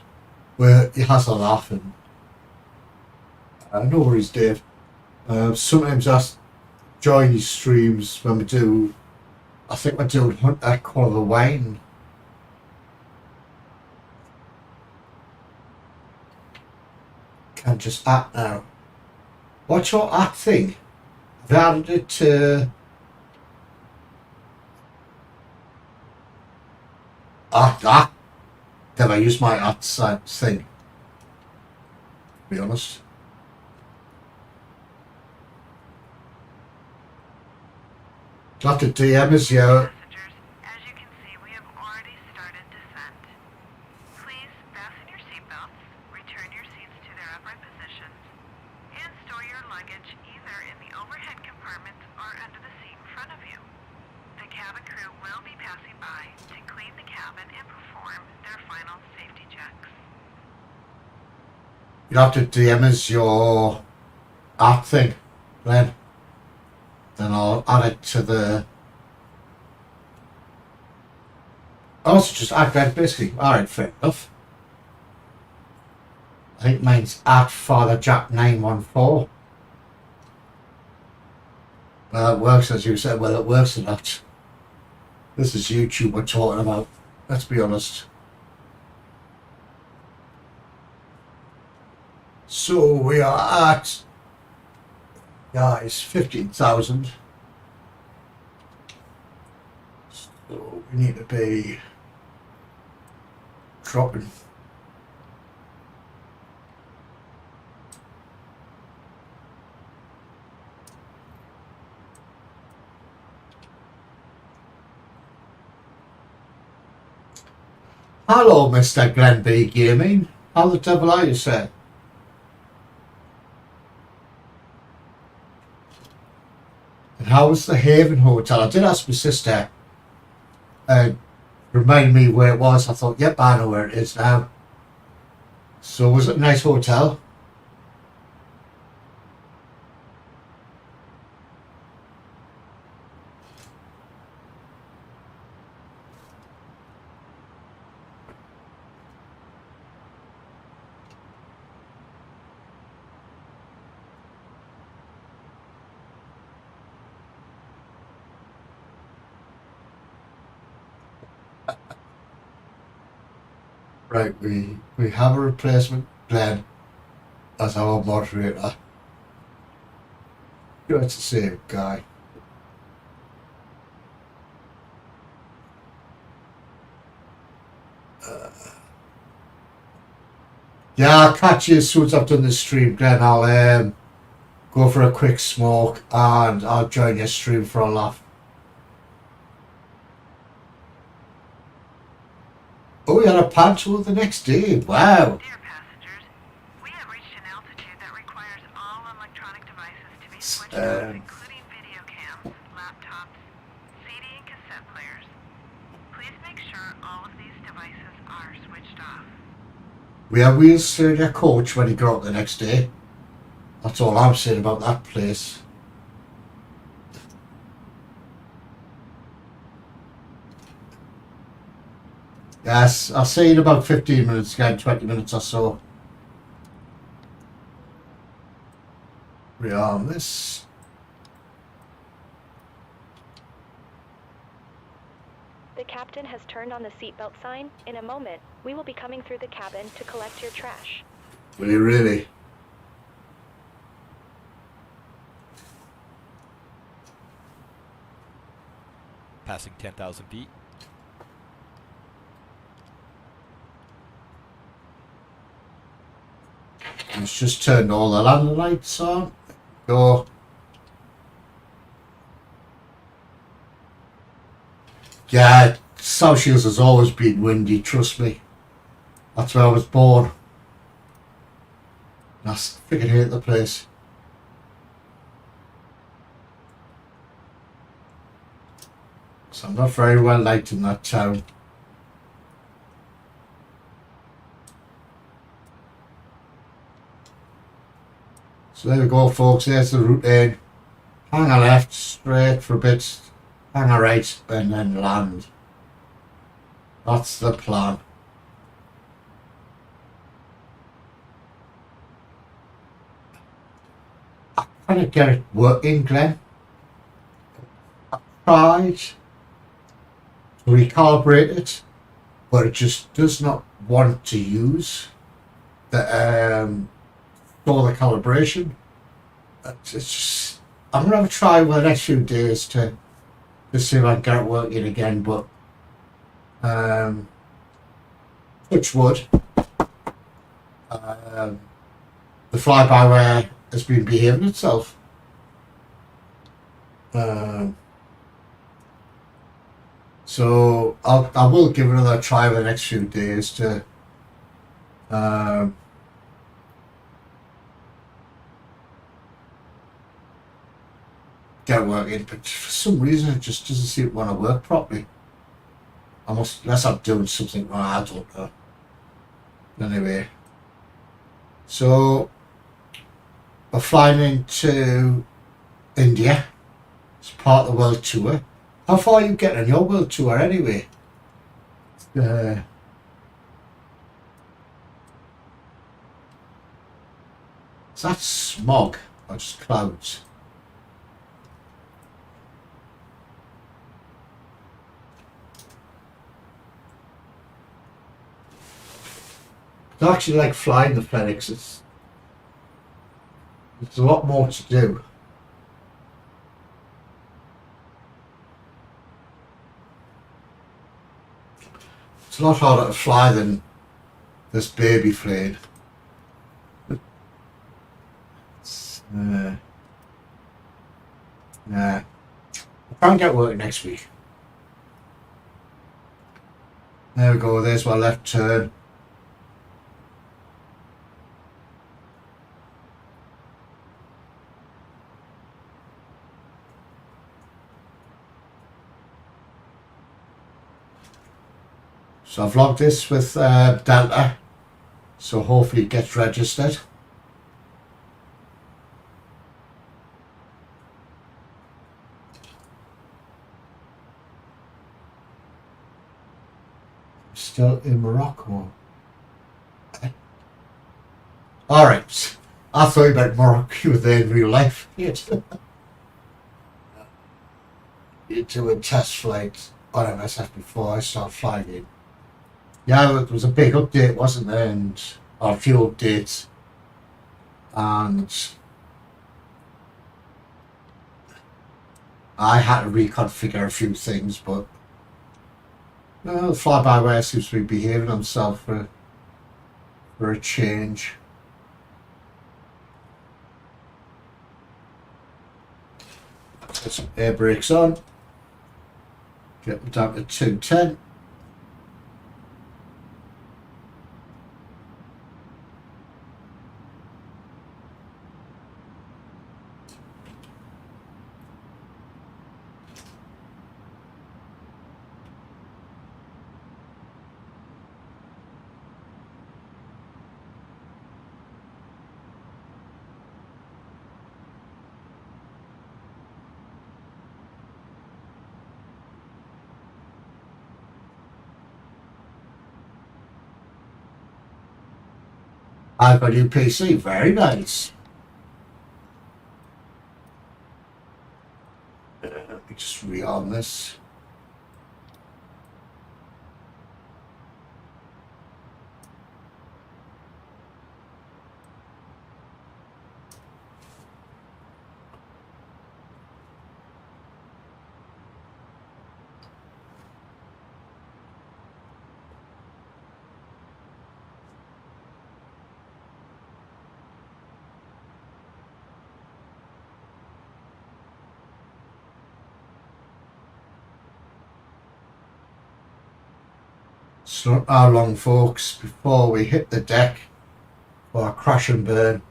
where he has a laugh and no worries, Dave. Sometimes I join his streams when we do, I think we're doing Hunt that Call of the Wine. Can't just act now. What's your act thing? Have I added it to act? Never use my act thing, to be honest. Dr. DM is here. Passengers, as you can see, we have already started descent. Please fasten your seatbelts, return your seats to their upright positions, and store your luggage either in the overhead compartments or under the seat in front of you. The cabin crew will be passing by to clean the cabin and perform their final safety checks. Dr. DM is your art thing, Glenn. Then I'll add it to the... Oh, it's just at Glenn, basically. Alright, fair enough. I think mine's at Father Jack 914. Well, it works as you said. Well, it works or not. This is YouTube we're talking about. Let's be honest. So we are at, guys, 15,000. So we need to be dropping. Hello, Mr. Glenn B Gaming. How the devil are you, sir? And how was the Haven Hotel? I did ask my sister. Remind me where it was. I thought, yep, I know where it is now. So was it a nice hotel? Right, we have a replacement Glenn as our moderator. You're the same guy. Yeah, I'll catch you as soon as I've done this stream, Glenn. I'll go for a quick smoke and I'll join your stream for a laugh. Oh, we had a panto the next day. Wow. Dear passengers, we have reached an altitude that requires all electronic devices to be switched off, including video cams, laptops, CD and cassette players. Please make sure all of these devices are switched off. We have wheels to your coach when you go up the next day. That's all I'm saying about that place. Yes, I'll see you in about 15 minutes again, 20 minutes or so. Rearm this. The captain has turned on the seatbelt sign. In a moment, we will be coming through the cabin to collect your trash. Will you really? Passing 10,000 feet. Let's just turn all the landing lights on. Go. Yeah, South Shields has always been windy, trust me. That's where I was born. I freaking hate the place. So I'm not very well liked in that town. So there we go, folks. There's the route in. Hang a left, straight for a bit, hang a right, and then land. That's the plan. I can't get it working, Glenn. I tried to recalibrate it, but it just does not want to use the for the calibration. It's just, I'm gonna have a try over the next few days to see if I can get it working again, but touch wood. The fly-by-wire has been behaving itself. So I will give it another try over the next few days to get working, but for some reason it just doesn't seem to want to work properly. Unless I'm doing something wrong, I don't know. Anyway, so we're flying into India. It's part of the world tour. How far are you getting on your world tour anyway? Is that smog or just clouds? I actually like flying the Phoenix. It's a lot more to do. It's a lot harder to fly than this baby plane. I'll try and get working next week. There we go, there's my left turn. So I've logged this with Delta, so hopefully it gets registered. Still in Morocco. Alright, I thought you meant Morocco, you were there in real life. You're doing test flights on MSF before I start flying in. Yeah, it was a big update, wasn't there? And a few updates, and I had to reconfigure a few things, but the fly-by-wire seems to be behaving himself for a change. Put some air brakes on. Get them down to 210. I've got a new PC, very nice. Let me just rearm this. It's not how long, folks, before we hit the deck for a crash and burn.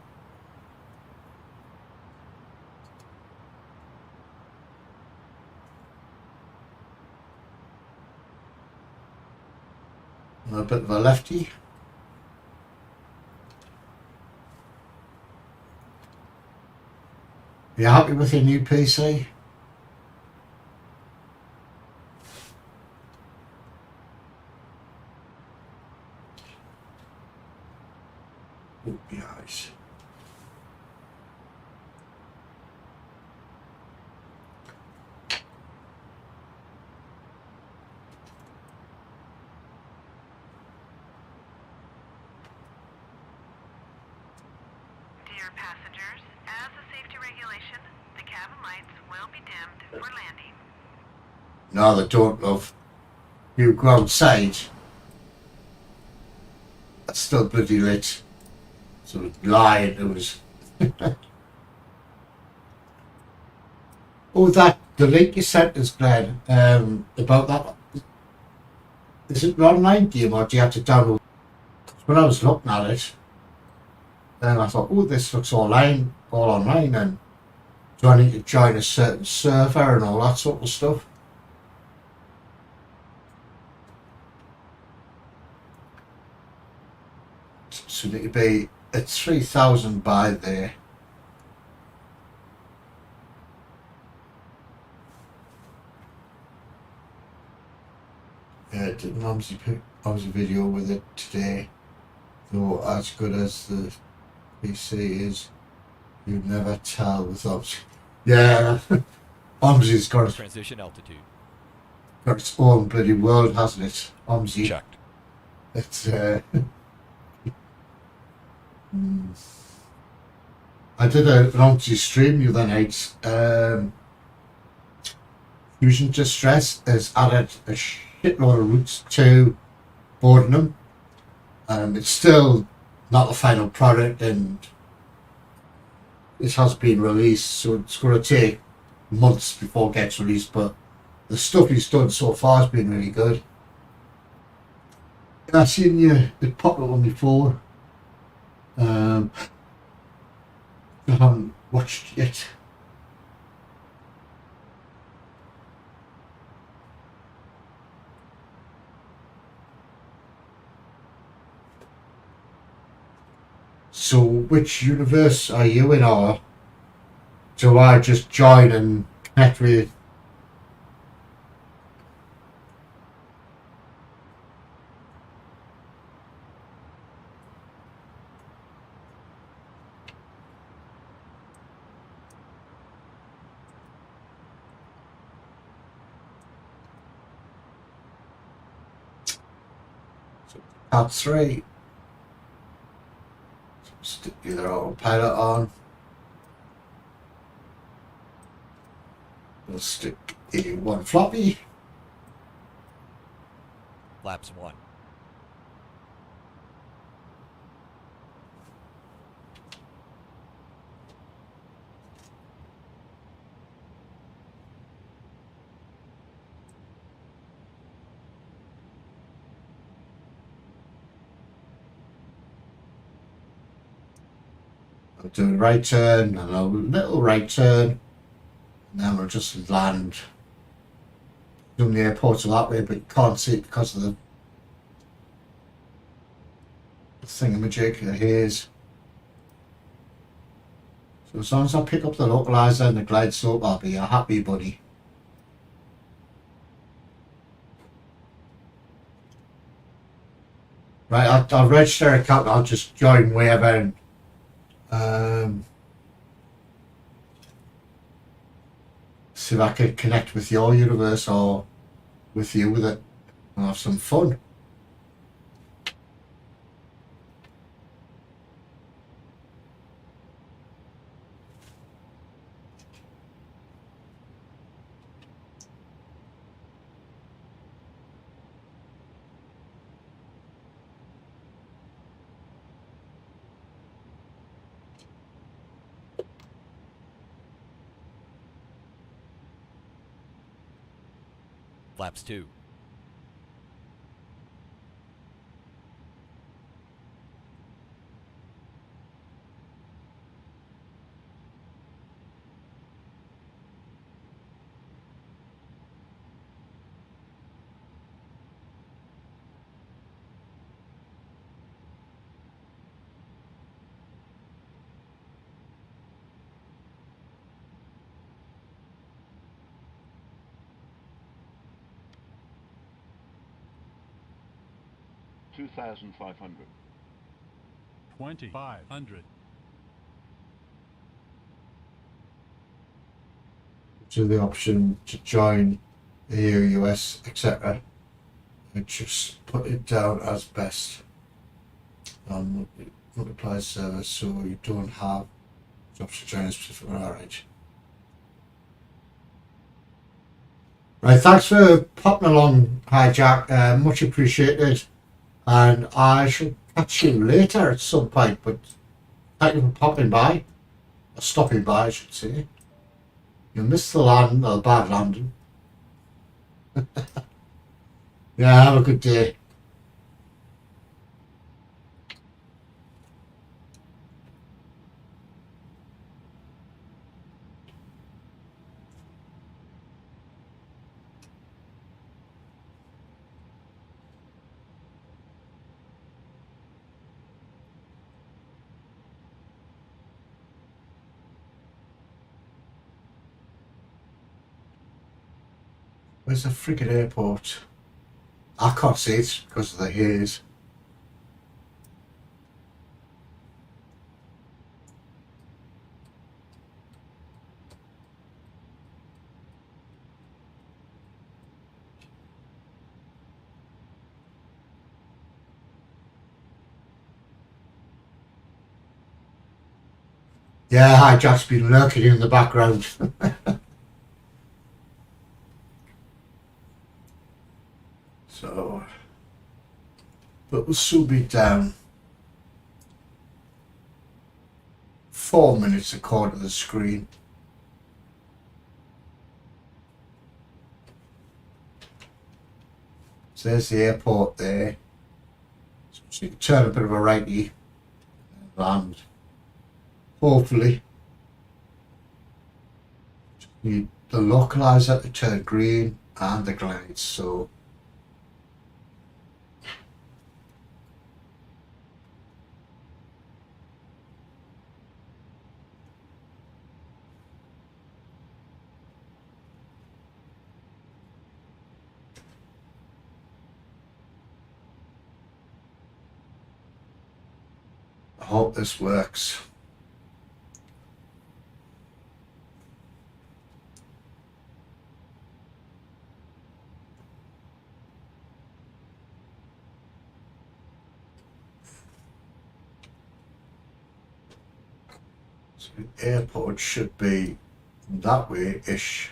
A bit of a lefty. Are you happy with your new PC? Nice. Dear passengers, as a safety regulation, the cabin lights will be dimmed for landing. No, they don't, love. You go outside. That's still bloody lit. So lying, it was. Oh, that the link you sent us, Glenn, about that is it an online game or do you have to download? When I was looking at it, then I thought, oh, this looks all online, and do I need to join a certain server and all that sort of stuff? So need to be at 3,000 by there. Yeah, did an obviously video with it today. Though as good as the PC is, you'd never tell with OMSI. Yeah, OMSI's got Transition altitude. its own bloody world, hasn't it? OMSI. Checked. It's I did an OMSI stream the other night. Fusion Distress has added a shitload of routes to Boardingham. It's still not the final product, and it has been released, so it's going to take months before it gets released. But the stuff he's done so far has been really good. I've seen you it popped up on before. I haven't watched yet. So which universe are you in, or do I just join and connect with? Part 3. Stick either autopilot on. We'll stick A1 floppy. Laps 1. I'll do a right turn and a little right turn, and then we'll just land. Doing the airports that way, but you can't see it because of the thingamajig, the haze. So as long as I pick up the localizer and the glide slope, I'll be a happy bunny. Right, I'll register an account. I'll just join wherever. And, see if I can connect with your universe or with you with it and have some fun. Laps 2. $2,500. 2,500. To the option to join EU, US, etc. And just put it down as best on multiply server, so you don't have the option to join a specific. Alright. Right, thanks for popping along, Hijack. Much appreciated. And I shall catch you later at some point, but thank you for popping by. Or stopping by, I should say. You missed the land, or the bad landing. Yeah, have a good day. Where's the freaking airport? I can't see it because of the haze. Yeah, Hijack's been lurking in the background. So, but we'll soon be down. 4 minutes according to the screen. So there's the airport there. So you can turn a bit of a righty and land. Hopefully. Just need the localizer to turn green and the glides. So I hope this works. So the airport should be that way-ish.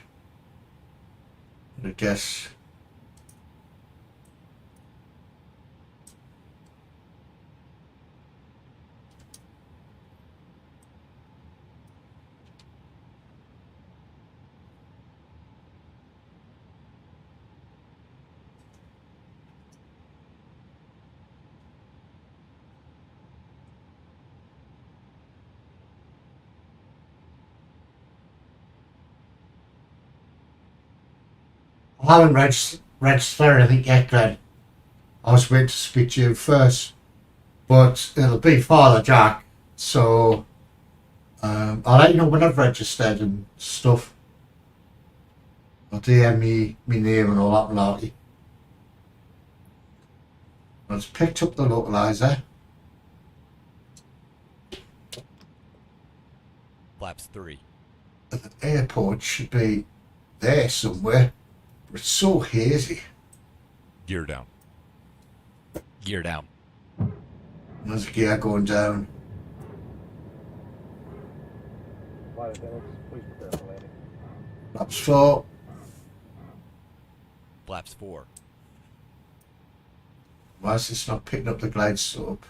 I guess. I haven't registered anything yet, Glenn. I was waiting to speak to you first, but it'll be Father Jack, so I'll let you know when I've registered and stuff. I'll DM me name and all that malarkey. I've picked up the localizer. Flaps 3. And the airport should be there somewhere, but it's so hazy. Gear down. Gear down. There's a gear going down. Flight attendants, please prepare for landing. Flaps 4. Flaps 4. Why is this not picking up the glide slope?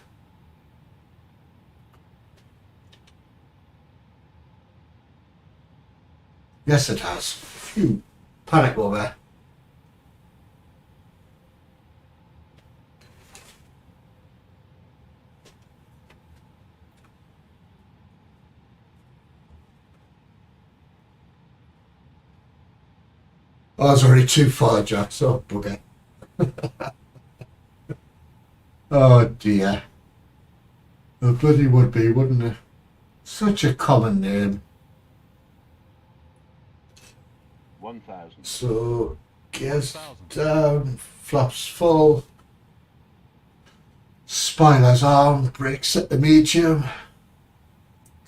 Yes, it has. Phew. Panic over. Oh, I was already too far, Jack, so bugger. Oh dear. It bloody would be, wouldn't it? Such a common name. 1,000. So, gears down, flaps full, spoilers on, brakes at the medium,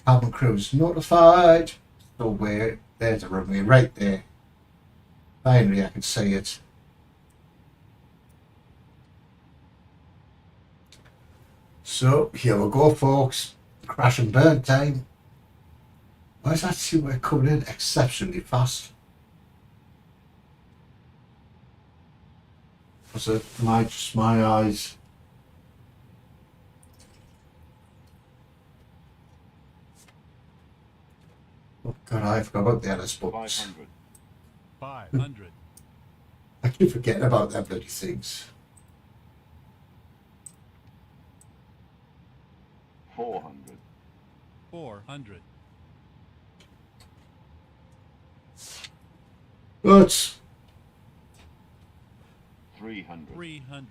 cabin crew's notified. So where, there's the runway right there. Finally I can see it. So here we go, folks. Crash and burn time. Why does that seem we're coming in exceptionally fast? Was it just my eyes? Oh God, I forgot about the LS buttons. 500. 500. I keep forgetting about them bloody things. 400. 400. But 300. 300.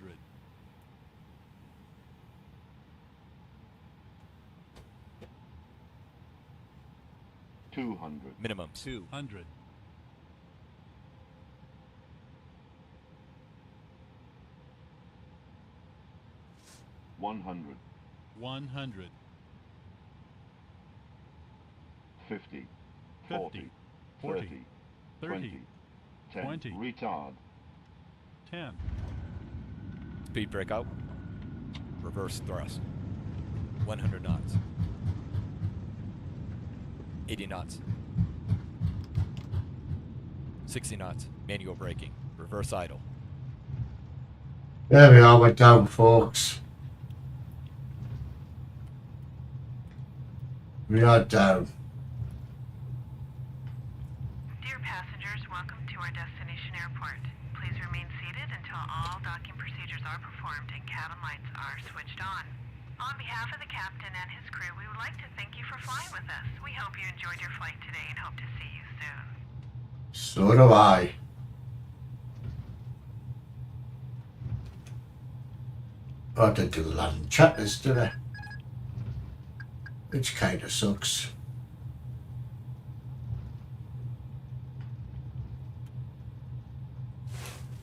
200. Minimum 200. 100. 100. 50. 50. 40. 40. 30. 30. 10. 20. Retard. 10. Speed brake out. Reverse thrust. 100 knots. 80 knots. 60 knots. Manual braking. Reverse idle. there we are, we're down, folks. We are down. Dear passengers, welcome to our destination airport. Please remain seated until all docking procedures are performed and cabin lights are switched on. On behalf of the captain and his crew, we would like to thank you for flying with us. We hope you enjoyed your flight today and hope to see you soon. So do I. I did do the land chatters, did I? Which kind of sucks.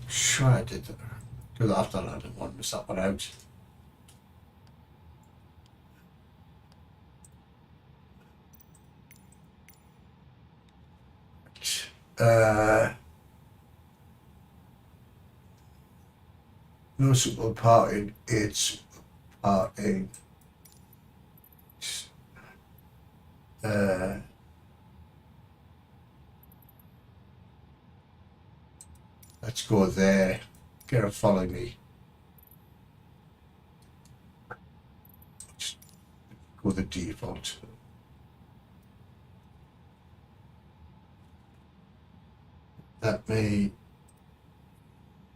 Sure I did that. Do that after I didn't want to miss that one out. No super parting, it's parting. Let's go there. Get her following me. Just go the default. That may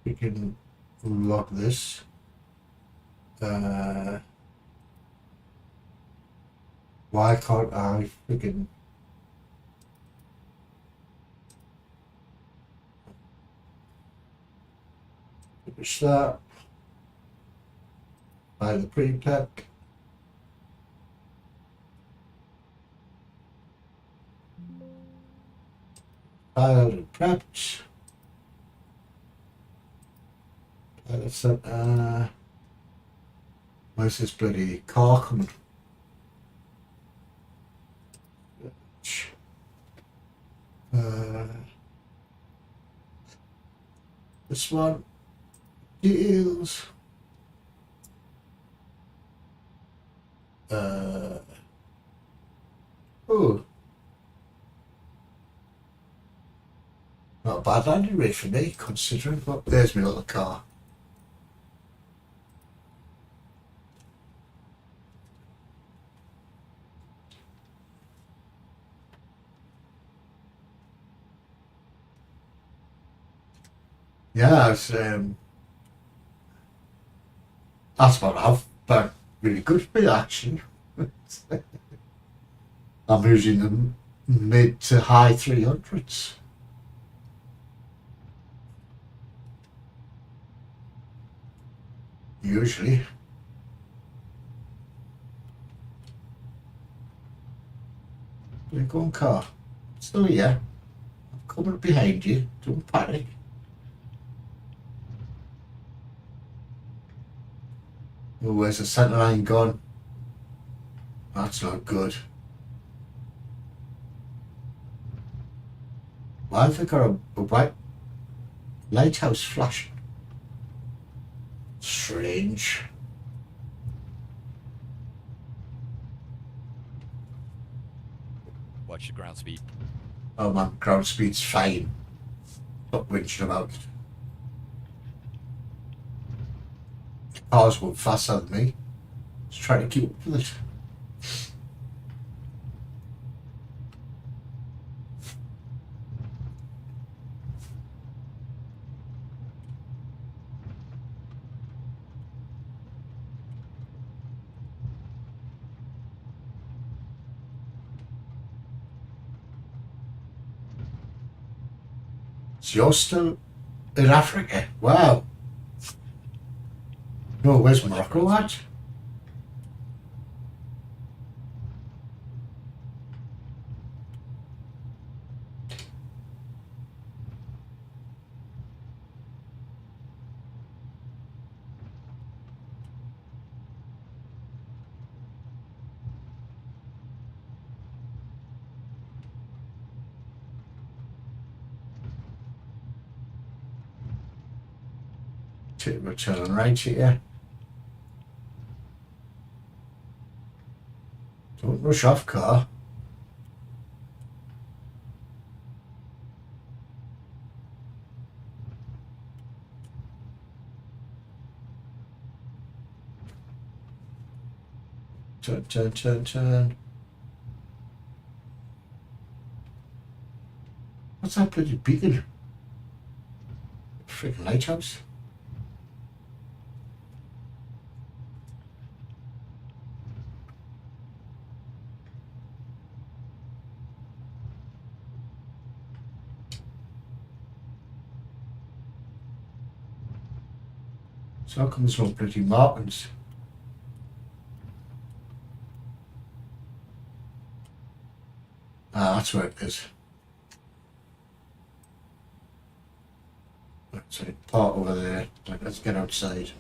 we can lock this. Why can't I freaking finish that? Buy the pre-pack. Pilot and prepped. Pilot center. Where's this bloody car coming? This one. Deals. Oh. Not a bad landing rate for me, considering, but there's my other car. Yeah, it's, that's what I've been really good for me, actually. I'm using the mid to high 300s. Usually. Where you going, car? Still here. I'm coming behind you. Don't panic. Oh, where's the centre line gone? That's not good. Why have they got a white lighthouse flashing? Strange. Watch the ground speed. Oh man, ground speed's fine. Stop winching about it. Cars went faster than me. Just trying to keep up with it. So you're still in Africa? Wow. No, where's Morocco at? We're turning right here. Don't rush off, car. Turn, turn, turn, turn. What's that bloody beacon? Freaking lighthouse. So how come there's no bloody markings? Ah, that's where it is. Let's say park over there. Right, let's get outside.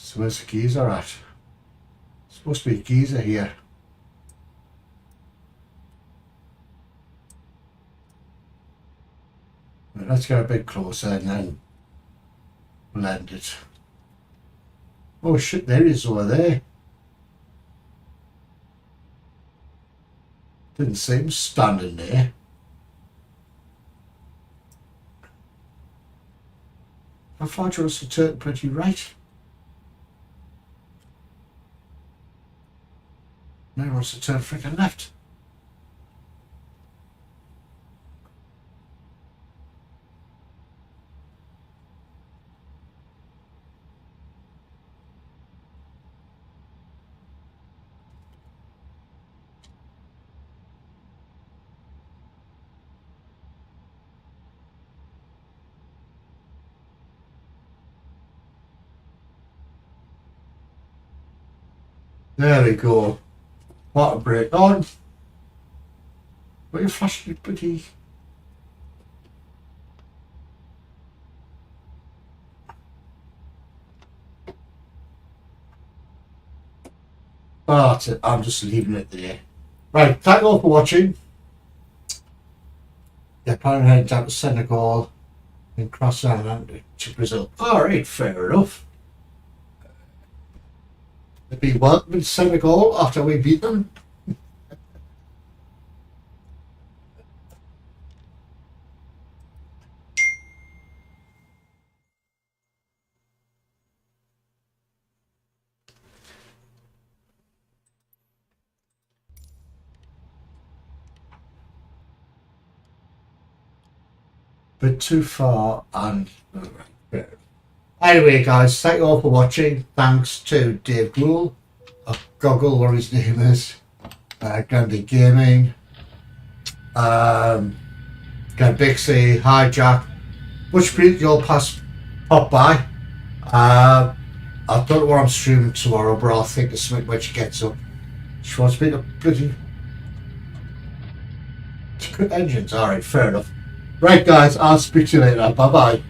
So where's the geezer at? Supposed to be a geezer here. Right, let's get a bit closer and then blend it. Oh shit, there he is over there. Didn't see him standing there. How far do you want us to turn pretty right? Now he wants to turn freaking left. There we go. Water brake on. What are you flashing, buddy? Oh, that's it. I'm just leaving it there. Right, thank you all for watching. Yeah, apparently heading down to Senegal and cross down to Brazil. Alright, fair enough. They'll be welcome in Senegal after we beat them. Bit too far and anyway guys, thank you all for watching. Thanks to Dave Gould, Goggle, what his name is, Grandy Gaming, Glenn Bixie, Hi Jack. Much appreciate your pop by. I don't know what I'm streaming tomorrow, but I'll think of something when she gets up. She wants me to bloody engines. Alright, fair enough. Right guys, I'll speak to you later. Bye bye.